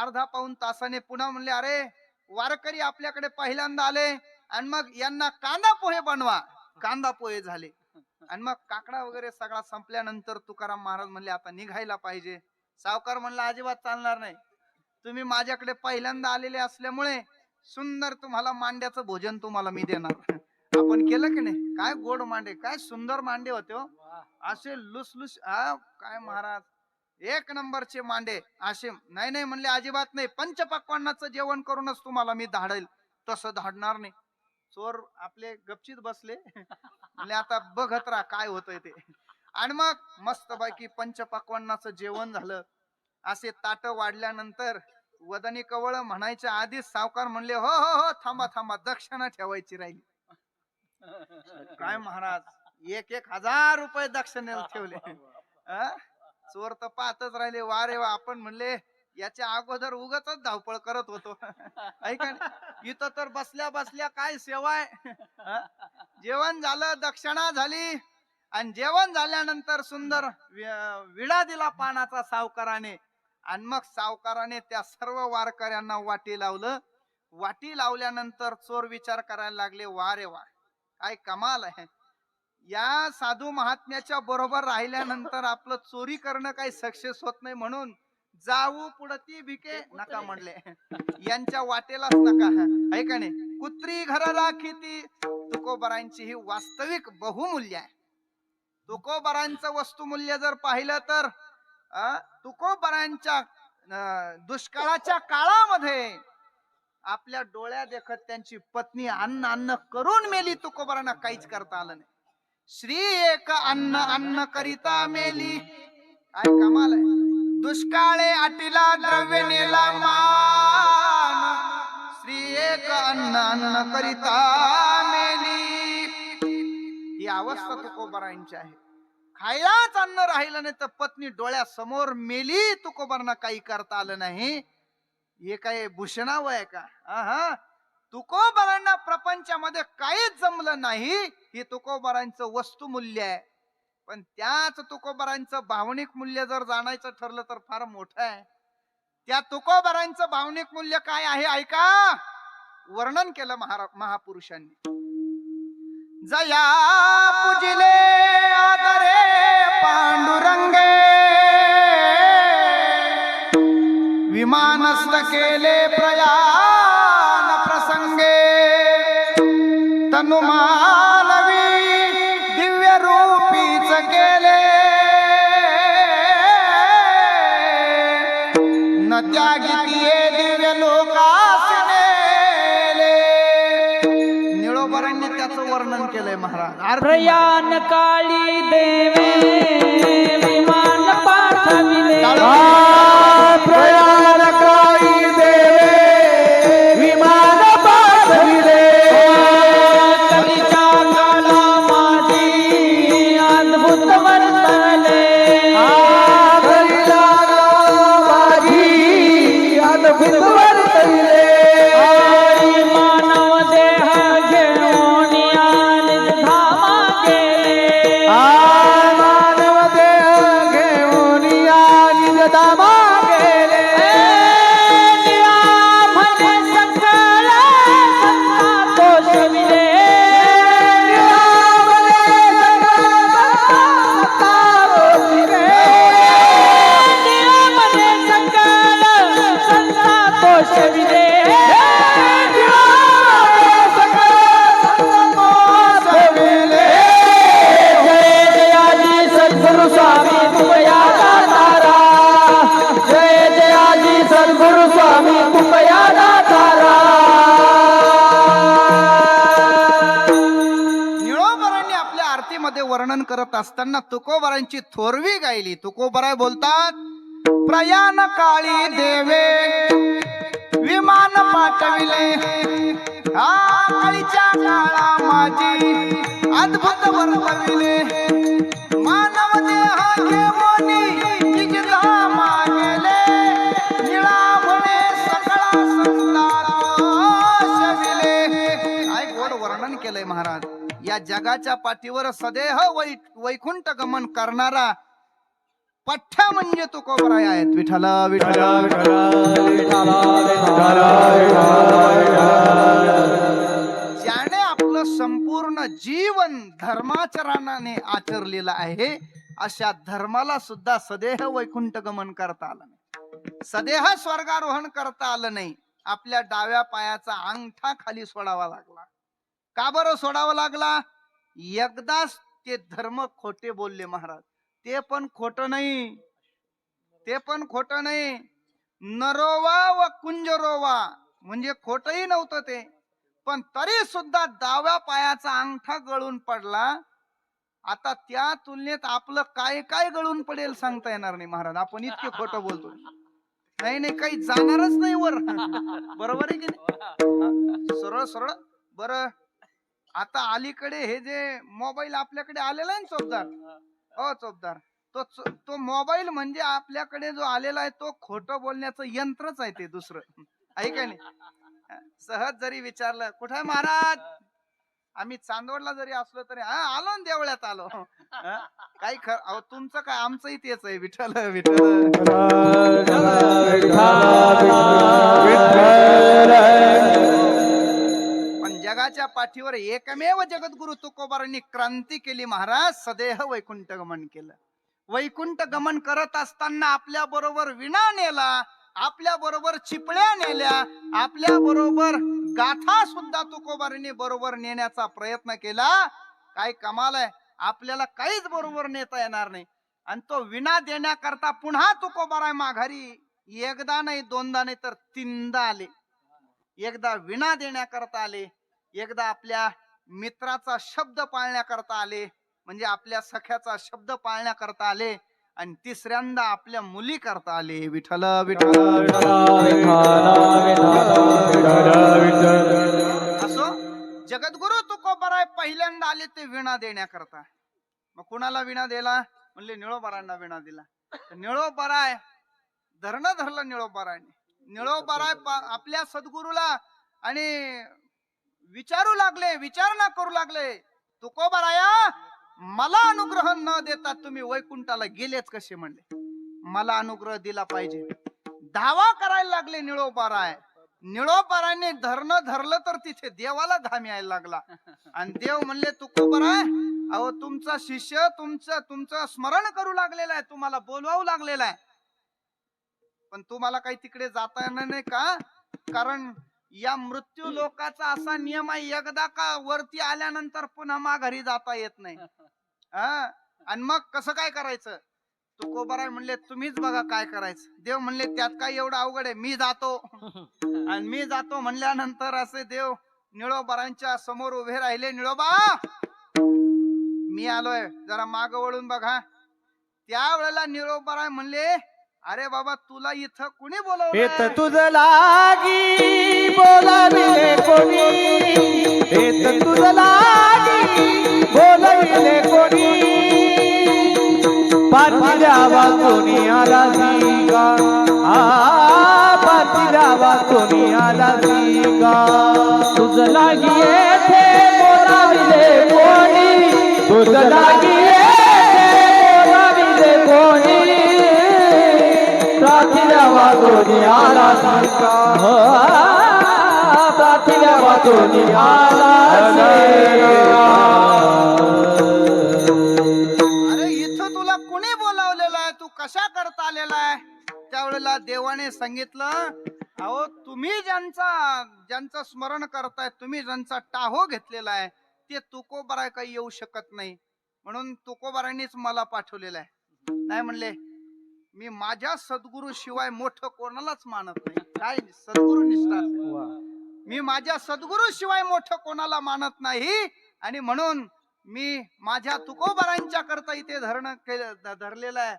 अर्धा पाऊण तासाने पुन्हा म्हणले अरे वारकरी आपल्याकडे पहिल्यांदा आले, आणि मग यांना कांदा पोहे बनवा. कांदा पोहे झाले. आणि मग काकडा वगैरे सगळा संपल्यानंतर तुकाराम महाराज म्हणले आता निघायला पाहिजे. सावकार म्हणला अजिबात चालणार नाही, तुम्ही माझ्याकडे पहिल्यांदा आलेले असल्यामुळे सुंदर तुम्हाला मांड्याचं भोजन तुम्हाला मी देणार. आपण केलं की नाही, काय गोड मांडे, काय सुंदर मांडे होते हो, असे लुसलुस. काय महाराज एक नंबरचे मांडे. असे नाही म्हणले अजिबात नाही, पंचपक्वान्नाचं जेवण करूनच तुम्हाला मी धाडेल. तसं धाडणार नाही. चोर आपले गपचीत बसले. म्हणजे आता बघत राहा काय होतंय ते. आणि मग मस्तपैकी पंचपक्वान्नाचं जेवण झालं. असे ताट वाढल्यानंतर वदनी कवळ म्हणायच्या आधीच सावकार म्हणले हो थांबा दक्षिणा ठेवायची राहिली. काय महाराज 1,000 रुपये दक्षिणेला ठेवले. चोर तर पाहतच राहिले. वा रे वा. आपण म्हणले याच्या अगोदर उगाच धावपळ करत होतो. ऐका इथं तर बसल्या बसल्या काय सेवा आहे. जेवण झालं, दक्षिणा झाली. आणि जेवण झाल्यानंतर सुंदर विडा दिला पानाचा सावकाराने. आणि मग सावकाराने त्या सर्व वारकऱ्यांना वाटी लावलं. वाटी लावल्यानंतर चोर विचार करायला लागले वा रे वा काय कमाल आहे. या साधू महात्म्याच्या बरोबर राहिल्यानंतर आपलं चोरी करणं काही सक्सेस होत नाही, म्हणून जाऊ पुढती भिके नका म्हणले. यांच्या वाटेलाच नका, आहे का नाही. कुत्री घर राखीती, तुकोबारांची ही वास्तविक बहुमूल्य आहे. तुकोबारांचं वस्तुमूल्य जर पाहिलं तर तुकोबारांच्या दुष्काळाच्या काळामध्ये आपल्या डोळ्या देखत त्यांची पत्नी अन्न अन्न करून मेली, तुकोबारांना काहीच करता आलं नाही. श्री एक अन्न अन्न करिता मेली, काय कमाल आहे. दुष्काळे अटीला द्रव्य नेला मान, श्री एक अन्न अन्न करिता मेली. ही अवस्था तुकोबारांची आहे. खायलाच अन्न राहिलं नाही तर पत्नी डोळ्यासमोर मेली, तुकोबारांना काही करता आलं नाही. हे काय भूषणावं आहे का? तुकोबारांना प्रपंचामध्ये काहीच जमलं नाही, हे तुकोबारांचं वस्तुमूल्य आहे. पण त्याच तुकोबारांचं भावनिक मूल्य जर जाणायचं ठरलं तर फार मोठं आहे. त्या तुकोबारांचं भावनिक मूल्य काय आहे ऐका, वर्णन केलं महापुरुषांनी. जया पूजिले आदरे पांडुरंगे, विमानस्थ केले प्रयाण प्रसंगे, तनु मानवी दिव्य रूपीच केले, न त्यागी दिव्य लोकास नेले. निळोबारांनी त्याचं वर्णन केलंय महाराज. प्रयाण काळी देवे विमान पाठविले, प्रयाण काळी देवे विमान पाठविले, कलीच्या काळा माझी अद्भुत वर्तले, कलीच्या माझी अद्भुत वर्तले. मानव देह घेऊन निज धामा गेले, मानव देह घेऊन निज धामा गेले. म्हणे सकळ संतोषविले, म्हणे सकळ संतोषविले. जय जयाजी सद्गुरु स्वामी कृपया दातारा, जय जयाजी सद्गुरु स्वामी कृपया दातारा. निळोबारांनी आपल्या आरतीमध्ये वर्णन करत असताना तुकोबारांची थोरवी गायली. तुकोबाराय बोलतात, प्रयाण काळी देवे विमान पाठविले, काळीच्या काळा माझी अद्भुत वर्तविले, मानव देह घेऊन निज धामा गेले, निळा म्हणे सकळा संतापोषविले. काय गोड वर्णन केलंय महाराज. या जगाच्या पाठीवर सदेह वैकुंठ गमन करणारा पठ्ठा म्हणजे तुकोबाराय आहेत. विठ्ठल विठ्ठल ज्याने आपलं संपूर्ण जीवन धर्माचरणाने आचरलेलं आहे, अशा धर्माला सुद्धा सदेह वैकुंठ गमन करता आलं नाही, सदेह स्वर्गारोहण करता आलं नाही. आपल्या डाव्या पायाचा अंगठा खाली सोडावा लागला. का बरं सोडावा लागला? एकदाच ते धर्म खोटे बोलले महाराज. ते पण खोटं नाही, ते पण खोटं नाही. नरोवा व कुंजरोवा म्हणजे खोटही नव्हतं ते, पण तरी सुद्धा डाव्या पायाचा अंगठा गळून पडला. आता त्या तुलनेत आपलं काय काय गळून पडेल सांगता येणार नाही महाराज. आपण इतके खोटं बोलतो. नाही नाही, काही जाणारच नाही वर. बरोबर आहे की नाही? सरळ सरळ. बरं, आता अलीकडे हे जे मोबाईल आपल्याकडे आलेला आहे ना चोपदार, चोपदार, तो मोबाईल म्हणजे आपल्याकडे जो आलेला आहे तो खोटं बोलण्याचं यंत्रच आहे. ते दुसरं आहे का नाही? सहज जरी विचारलं कुठे आहे महाराज, आम्ही चांदवडला जरी असलो तरी आलो ना, देवळ्यात आलो. काही अहो तुमचं काय, आमचंही तेच आहे. विठ्ठल विठ्ठल. पण जगात जगाच्या पाठीवर एकमेव जगद्गुरु तुकोबारांनी क्रांती केली महाराज. सदेह वैकुंठ गमन केलं. वैकुंठ गमन करत असताना आपल्या बरोबर विणा नेला, आपल्या बरोबर चिपळ्या नेल्या, आपल्या बरोबर गाथा सुद्धा तुकोबारांनी बरोबर नेण्याचा प्रयत्न केला. काय कमाल आहे, आपल्याला काहीच बरोबर नेता येणार नाही. आणि तो विणा देण्याकरता पुन्हा तुकोबाराय माघारी एकदा नाही, दोनदा नाही, तर तीनदा आले. एकदा विणा देण्याकरता आले, एकदा आपल्या मित्राचा शब्द पाळण्याकरता आले, म्हणजे आपल्या सख्याचा शब्द पाळण्याकरता आले, आणि तिसऱ्यांदा आपल्या मुली करता आले. विठ्ठल विठ्ठल असो, जगद्गुरु तुकोबाराय पहिल्यांदा आले ते विणा देण्याकरता. मग कुणाला विणा दिला म्हणले? निळोबारांना विणा दिला. निळोबाराय धरलं निळोबारायने. निळोबाराय आपल्या सद्गुरूला आणि विचारू लागले, विचारणा करू लागले, तुकोबाराया मला अनुग्रह न देता तुम्ही वैकुंठाला गेलेच कसे? म्हणले मला अनुग्रह दिला पाहिजे. दावा करायला लागले निळोबाराय. निळोबारायने धरलं तर तिथे देवाला धाम यायला लागला. आणि देव म्हणले तुकोबाराय, अहो तुमचा शिष्य तुमचं स्मरण करू लागलेला आहे, तुम्हाला बोलवावं लागलेला आहे, पण तुम्हाला काही तिकडे जाता येणार नाही का? कारण या मृत्यू लोकाचा असा नियम आहे, एकदा का वरती आल्यानंतर पुन्हा माघारी जाता येत नाही. आणि मग कसं काय करायचं? तुकोबाराय म्हणले तुम्हीच बघा काय करायचं. देव म्हणले त्यात काय एवढं अवघड आहे, मी जातो. आणि मी जातो म्हणल्यानंतर असे देव निळोबारांच्या समोर उभे राहिले. निळोबा मी आलोय, जरा माग वळून बघा. त्यावेळेला निळोबाराय म्हणले, अरे बाबा तुला इथं कुणी बोलवलं? तुझ लागी बोलाविले कोणी, हेत तुझ लागी बोलाविले कोणी, पाठी द्यावा कोणी आला का? पाठी द्यावा कोणी आला का? तुझ लागी येथे बोलाविले कोणी, तुझ लागी येथे बोलाविले कोणी, प्रार्थना वाचून आला का? प्रार्थना वाचून आला. अरे इथं तुला कुणी बोलावलेलं आहे, तू कशा करता आलेला आहे? त्यावेळेला देवाने सांगितलं, अहो तुम्ही ज्यांचं स्मरण करताय, तुम्ही ज्यांचा टाहो घेतलेला आहे, ते तुकोबाराय काही येऊ शकत नाही, म्हणून तुकोबारांनीच मला पाठवलेलं आहे. नाही म्हणले, मी माझ्या सद्गुरु शिवाय मोठं कोणालाच मानत नाही. काय सद्गुरु निष्ठा, मी माझ्या सद्गुरु शिवाय मोठं कोणाला मानत नाही. आणि म्हणून मी माझ्या तुकोबारांच्या करता इथे धरलेलं आहे.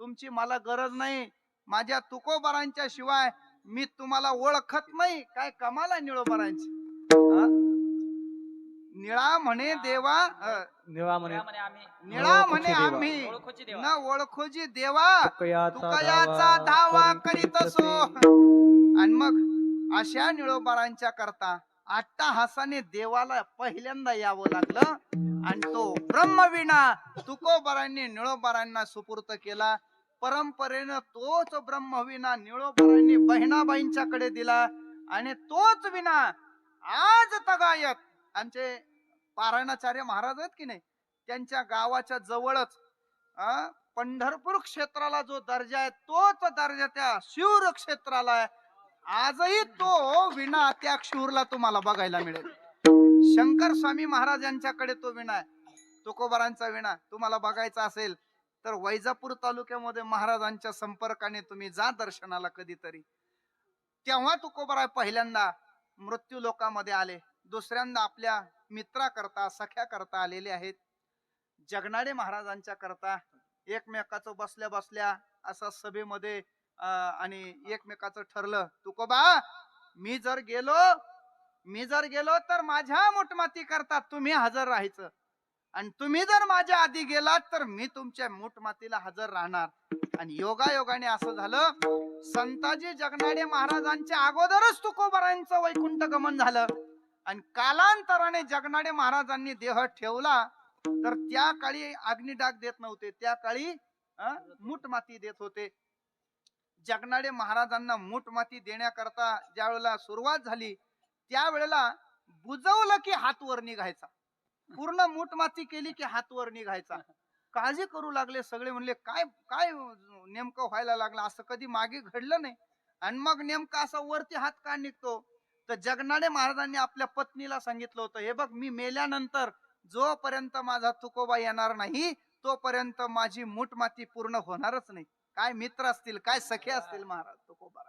तुमची मला गरज नाही. माझ्या तुकोबारांच्या शिवाय मी तुम्हाला ओळखत नाही. काय कमाल आहे निळोबारांची. निळा म्हणे देवा, निळा म्हणे निळा म्हणे आम्ही न ओळखोजी देवा, तुकयाचा धावा करीत असो. आणि मग अशा निळोबारांच्या करता अट्टाहासाने देवाला पहिल्यांदा यावं लागलं. आणि तो ब्रह्मविणा तुकोबारांनी निळोबारांना सुपूर्त केला. परंपरेनं तोच ब्रह्मविणा निळोबारांनी बहिणाबाईंच्याकडे दिला. आणि तोच विणा आज तगायत आमचे पारायणाचार्य महाराज आहेत की नाही, त्यांच्या गावाच्या जवळच पंढरपूर क्षेत्राला जो दर्जा आहे, तोच दर्जा त्या शिवर क्षेत्राला आहे. आजही तो विणा त्या शिवरला तुम्हाला बघायला मिळेल. शंकर स्वामी महाराज यांच्याकडे तो विणा आहे, तुकोबारांचा विणा. तुम्हाला बघायचा असेल तर वैजापूर तालुक्यामध्ये महाराजांच्या संपर्काने तुम्ही जा दर्शनाला कधीतरी. तेव्हा तुकोबाराय पहिल्यांदा मृत्यू लोकामध्ये आले. दुसऱ्यांदा आपल्या मित्रा करता, सख्या करता आलेले आहेत. जगनाडे महाराजांच्या करता एकमेकाचं बसल्या बसल्या असं सभेमध्ये आणि एकमेकाचं ठरलं, तुकोबा मी जर गेलो तर माझ्या मुठमाती करता तुम्ही हजर राहायचं, आणि तुम्ही जर माझ्या आधी गेलात तर मी तुमच्या मुठमातीला हजर राहणार. आणि योगायोगाने असं झालं, संताजी जगनाडे महाराजांच्या अगोदरच तुकोबारांचं वैकुंठ गमन झालं. आणि कालांतराने जगनाडे महाराजांनी देह ठेवला तर त्या काळी अग्निडाग देत नव्हते, त्या काळी मूठ माती देत होते. जगनाडे महाराजांना मूठ माती देण्याकरता ज्या वेळेला सुरुवात झाली, त्यावेळेला बुजवलं की हात वर निघायचा, पूर्ण मूठमाती केली की हात वर निघायचा. काळजी करू लागले सगळे, म्हणले काय काय नेमकं व्हायला लागलं, असं कधी मागे घडलं नाही. आणि मग नेमका असा वरती हात का निघतो, तर जगनाडे महाराजांनी आपल्या पत्नीला सांगितलं होतं, हे बघ मी मेल्यानंतर जोपर्यंत माझा तुकोबा येणार नाही तोपर्यंत माझी मूठमाती पूर्ण होणारच नाही. काय मित्र असतील, काय सखे असतील महाराज तुकोबा.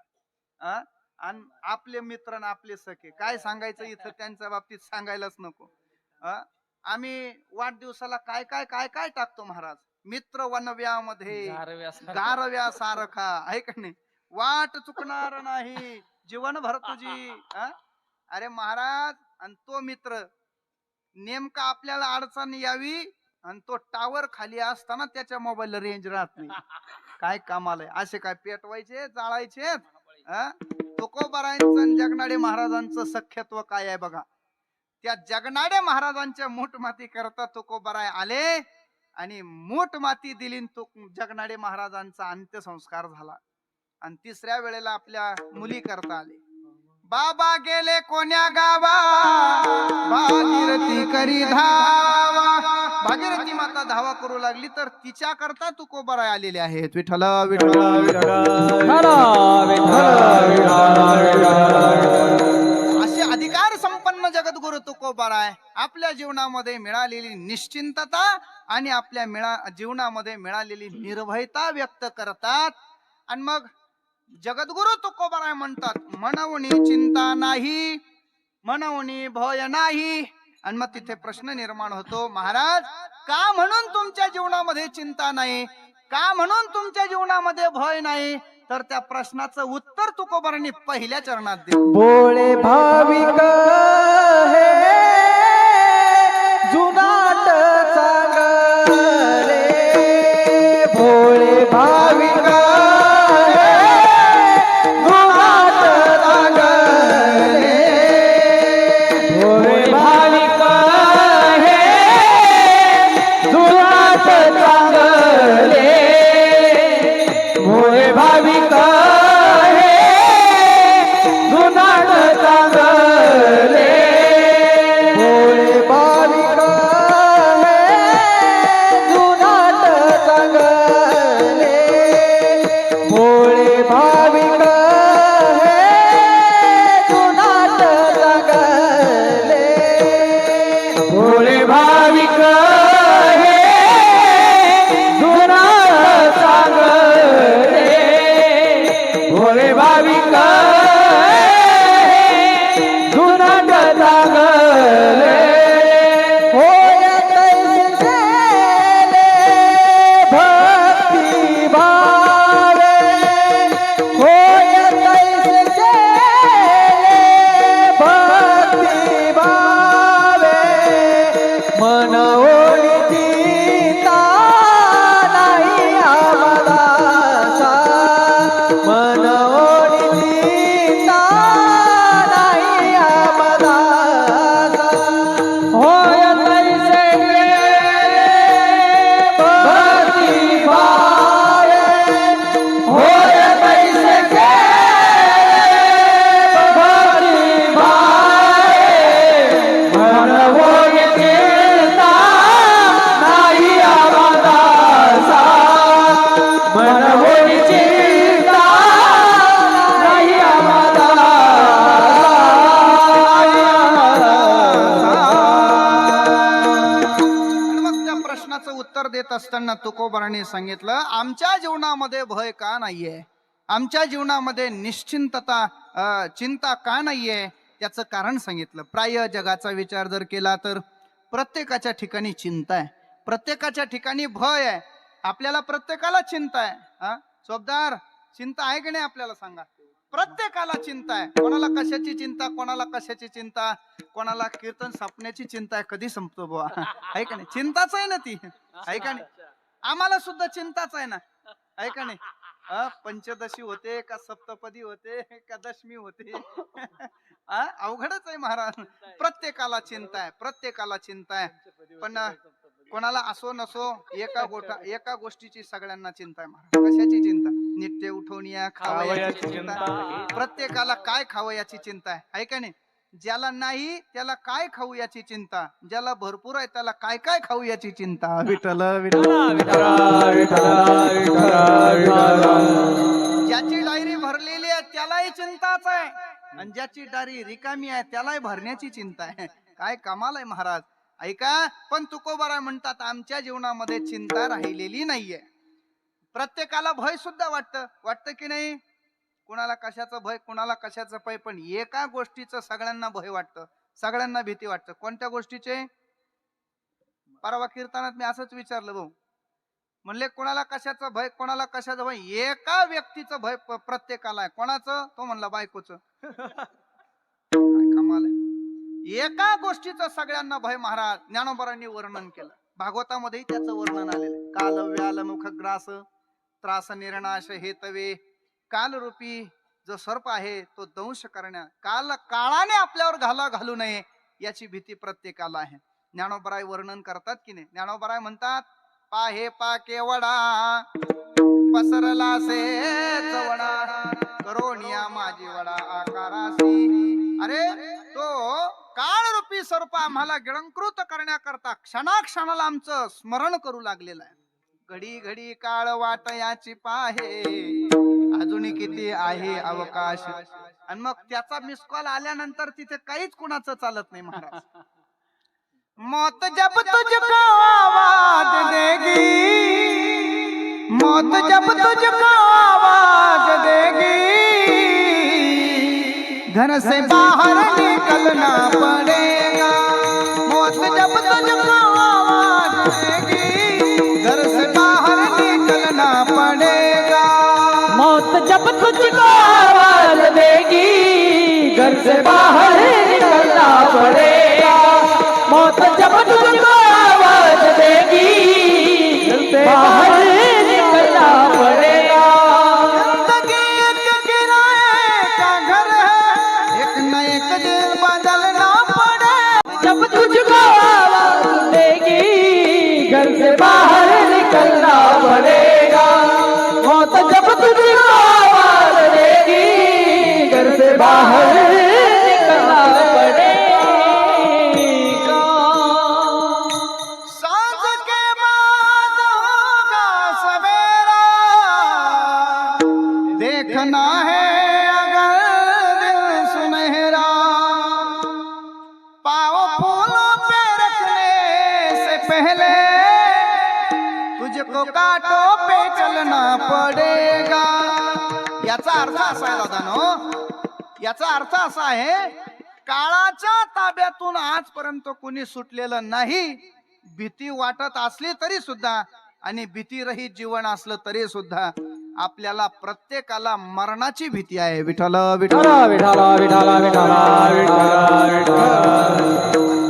आणि आपले मित्र आणि आपले सखे काय सांगायचं इथं, त्यांच्या बाबतीत सांगायलाच नको. आम्ही वाढदिवसाला काय काय काय काय टाकतो महाराज, मित्र वनव्यामध्ये गारव्या सारखा, आहे का नाही, वाट चुकणार नाही जीवनभर तुझी. अरे महाराज, आणि तो मित्र नेमका आपल्याला अडचण यावी आणि तो टावर खाली असताना त्याच्या मोबाईलला रेंज राहत नाही. काय कामाला आहे, असे काय पेटवायचे जाळायचे. तुकोबारायांचं जगनाडे महाराजांचं सख्यत्व काय आहे बघा. त्या जगनाडे महाराजांच्या मूठमाती करता तुकोबाराय आले आणि मूठमाती दिली, तो जगनाडे महाराजांचा अंत्यसंस्कार झाला. आणि तिसऱ्या वेळेला आपल्या मुली करता आले. बाबा गेले कोण्या गावा, भागीरथी करी धावा. भागीरथी माता धावा करू लागली तर तिच्या करता तुकोबाराय आलेले आहेत. विठ्ठल विठ्ठल असे अधिकार संपन्न जगद्गुरु तुकोबाराय आपल्या जीवनामध्ये मिळालेली निश्चिंतता आणि आपल्या जीवनामध्ये मिळालेली निर्भयता व्यक्त करतात. आणि मग जगद्गुरु तुकोबाराय म्हणतात, मनवणी चिंता नाही, मनवणी भय नाही. आणि मग तिथे प्रश्न निर्माण होतो, महाराज का म्हणून तुमच्या जीवनामध्ये चिंता नाही, का म्हणून तुमच्या जीवनामध्ये भय नाही. तर त्या प्रश्नाचं उत्तर तुकोबारांनी पहिल्या चरणात दिलं. भोळे भाविक हे जुनाट चांगले, भोळे भाविक देत असताना तुकोबारांनी सांगितलं, आमच्या जीवनामध्ये भय का नाहीये, आमच्या जीवनामध्ये निश्चिंतता चिंता का नाहीये, त्याचं कारण सांगितलं. प्राय जगाचा विचार जर केला तर प्रत्येकाच्या ठिकाणी चिंता आहे, प्रत्येकाच्या ठिकाणी भय आहे, आपल्याला प्रत्येकाला चिंता आहे. सोबदार चिंता आहे की नाही आपल्याला सांगा. प्रत्येकाला चिंता आहे. कोणाला कशाची चिंता, कोणाला कशाची चिंता, कोणाला कीर्तन संपण्याची चिंता आहे, कधी संपतो बुवा, आहे का नाही. चिंताच आहे ना ती, आहे का नाही. आम्हाला सुद्धा चिंताच आहे ना, आहे का नाही. पंचदशी होते का सप्तपदी होते का दशमी होते, अवघडच आहे महाराज. प्रत्येकाला चिंता आहे, प्रत्येकाला चिंता आहे. पण कोणाला असो नसो एका गोष्टीची सगळ्यांना चिंता आहे महाराज. कशाची चिंता? नित्य उठवून या खावयाची चिंता. प्रत्येकाला काय खावं याची चिंता आहे का नाही. ज्याला नाही त्याला काय खाऊ याची चिंता, ज्याला भरपूर आहे त्याला काय काय खाऊ याची चिंता. विठ्ठल विठ्ठल. ज्याची डायरी भरलेली आहे त्यालाही चिंताच आहे, आणि ज्याची डायरी रिकामी आहे त्यालाही भरण्याची चिंता आहे. काय कमाल आहे महाराज. ऐका, पण तुकोबाराय म्हणतात आमच्या जीवनामध्ये चिंता राहिलेली नाहीये. प्रत्येकाला भय सुद्धा वाटतं की नाही. कुणाला कशाचं भय, कुणाला कशाचं भय, पण एका गोष्टीचं सगळ्यांना भय वाटतं, सगळ्यांना भीती वाटतं. कोणत्या गोष्टीचे. परवा कीर्तनात मी असंच विचारलं भाऊ, म्हणले कोणाला कशाचं भय, कोणाला कशाचं भय. एका व्यक्तीचं भय प्रत्येकाला आहे. कोणाचं. तो म्हणला बायकोचं. कमाल आहे. एका गोष्टीचं सगळ्यांना भय महाराज ज्ञानोबारांनी वर्णन केलं. भागवतामध्ये त्याचं वर्णन आलेलं आहे. काल व्याल मुखग्रास त्रास निर्नाश हेतवे. कालरूपी जो सर्प आहे तो दंश करण्या, काळाने आपल्यावर घालू नये याची भीती प्रत्येकाला आहे. ज्ञानोबराय वर्णन करतात की नाही. ज्ञानोबराय म्हणतात पाहे पा केवडा पसरला से चवडा करोनिया माझी वडा आकारासी. अरे तो काळरूपी सर्प आम्हाला गिळंकृत करण्याकरता क्षणाक्षणाला आमचं स्मरण करू लागलेलं आहे. घडी घडी काळ वाट याची पाहे अजून किती आहे अवकाश. आणि मग त्याचा मिस कॉल आल्यानंतर तिथे काहीच कुणाचं चालत नाही महाराज. मौत जब तुझको आवाज देगी, मौत जब तुझको आवाज देगी, घर से बाहर निकलना पड़ेगा. मौत जब तुझको आवाज देगी, घर से बाहर निकलना पड़ेगा. मौत जब तुझको आवाज देगी, घर से बाहर निकलना पड़ेगा. मौत जब तुझको आवाज देगी, घर से बाहर निकलना पड़ेगा. जिंदगी एक किराए का घर है, एक न एक दिन बदलना पड़े. जब तुझको आवाज देगी, घर से बाहर निकलना पड़ेगा. मौत जब तुझको आवाज देगी, घर से बाहर निकलना पड़ेगा. सांझ के बाद होगा सवेरा, देखना है अगर दिल सुनहरा. पाँव फूलों पे रखने से पहले तुझको कांटों पे चलना पड़ेगा. याचा अर्थ असा आहे दादानो, याचा अर्थ असा आहे काळाच्या ताब्यातून आजपर्यंत कोणी सुटलेलं नाही. भीती वाटत असली तरी सुद्धा आणि भीतीरहित जीवन असलं तरी सुद्धा आपल्याला प्रत्येकाला मरणाची भीती आहे. विठ्ठल विठ्ठल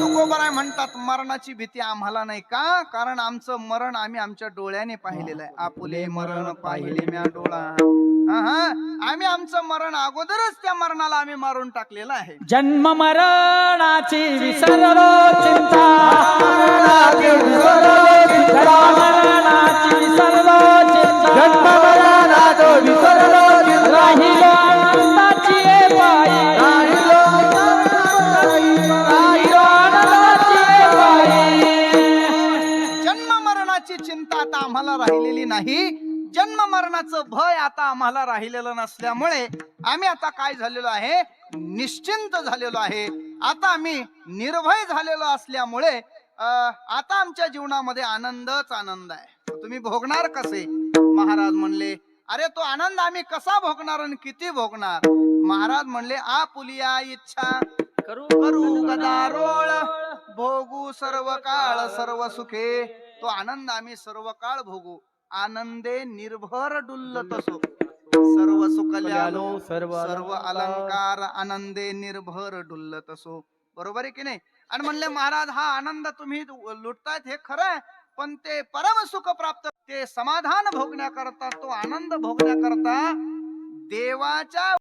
तुकोबाराय म्हणतात मरणाची भीती आम्हाला नाही. का. कारण आमचं मरण आम्ही आमच्या डोळ्याने पाहिलेलं आहे. आपुले मरण पाहिले म्या डोळा. आम्ही आमचं मरण अगोदरच त्या मरणाला आम्ही मारून टाकलेलं आहे. जन्म मरणाची विसरलो चिंता, मरणाची विसरलो चिंता, मरणाची विसरलो चिंता, जन्म मरणाची विसरलो चिंता, राहिलो आनंदाची पायी, राहिलो आनंदाची पायी. जन्म मरणाची चिंता आता आम्हाला राहिलेली नाही. जन्म मरणाचं भय आता आम्हाला राहिलेलं नसल्यामुळे आम्ही आता काय झालेलो आहे, निश्चिंत झालेलो आहे. आता आम्ही निर्भय झालेलो असल्यामुळे आता आमच्या जीवनामध्ये आनंदच आनंद आहे. तुम्ही भोगणार कसे. महाराज म्हणले अरे तो आनंद आम्ही कसा भोगणार आणि किती भोगणार. महाराज म्हणले आपुलिया इच्छा करू गदारोळ, भोगू सर्व काळ सर्व सुखे. तो आनंद आम्ही सर्व काळ भोगू. आनंदे निर्भर डुल्लत असो, सर्व सुखल्यालो सर्व अलंकार आनंदे निर्भर डुल्लत असो. बरोबर आहे की नाही. आणि म्हणले महाराज हा आनंद तुम्ही लुटतायत हे खरं आहे, पण ते परम सुख प्राप्त, ते समाधान भोगण्याकरता, तो आनंद भोगण्याकरता देवाच्या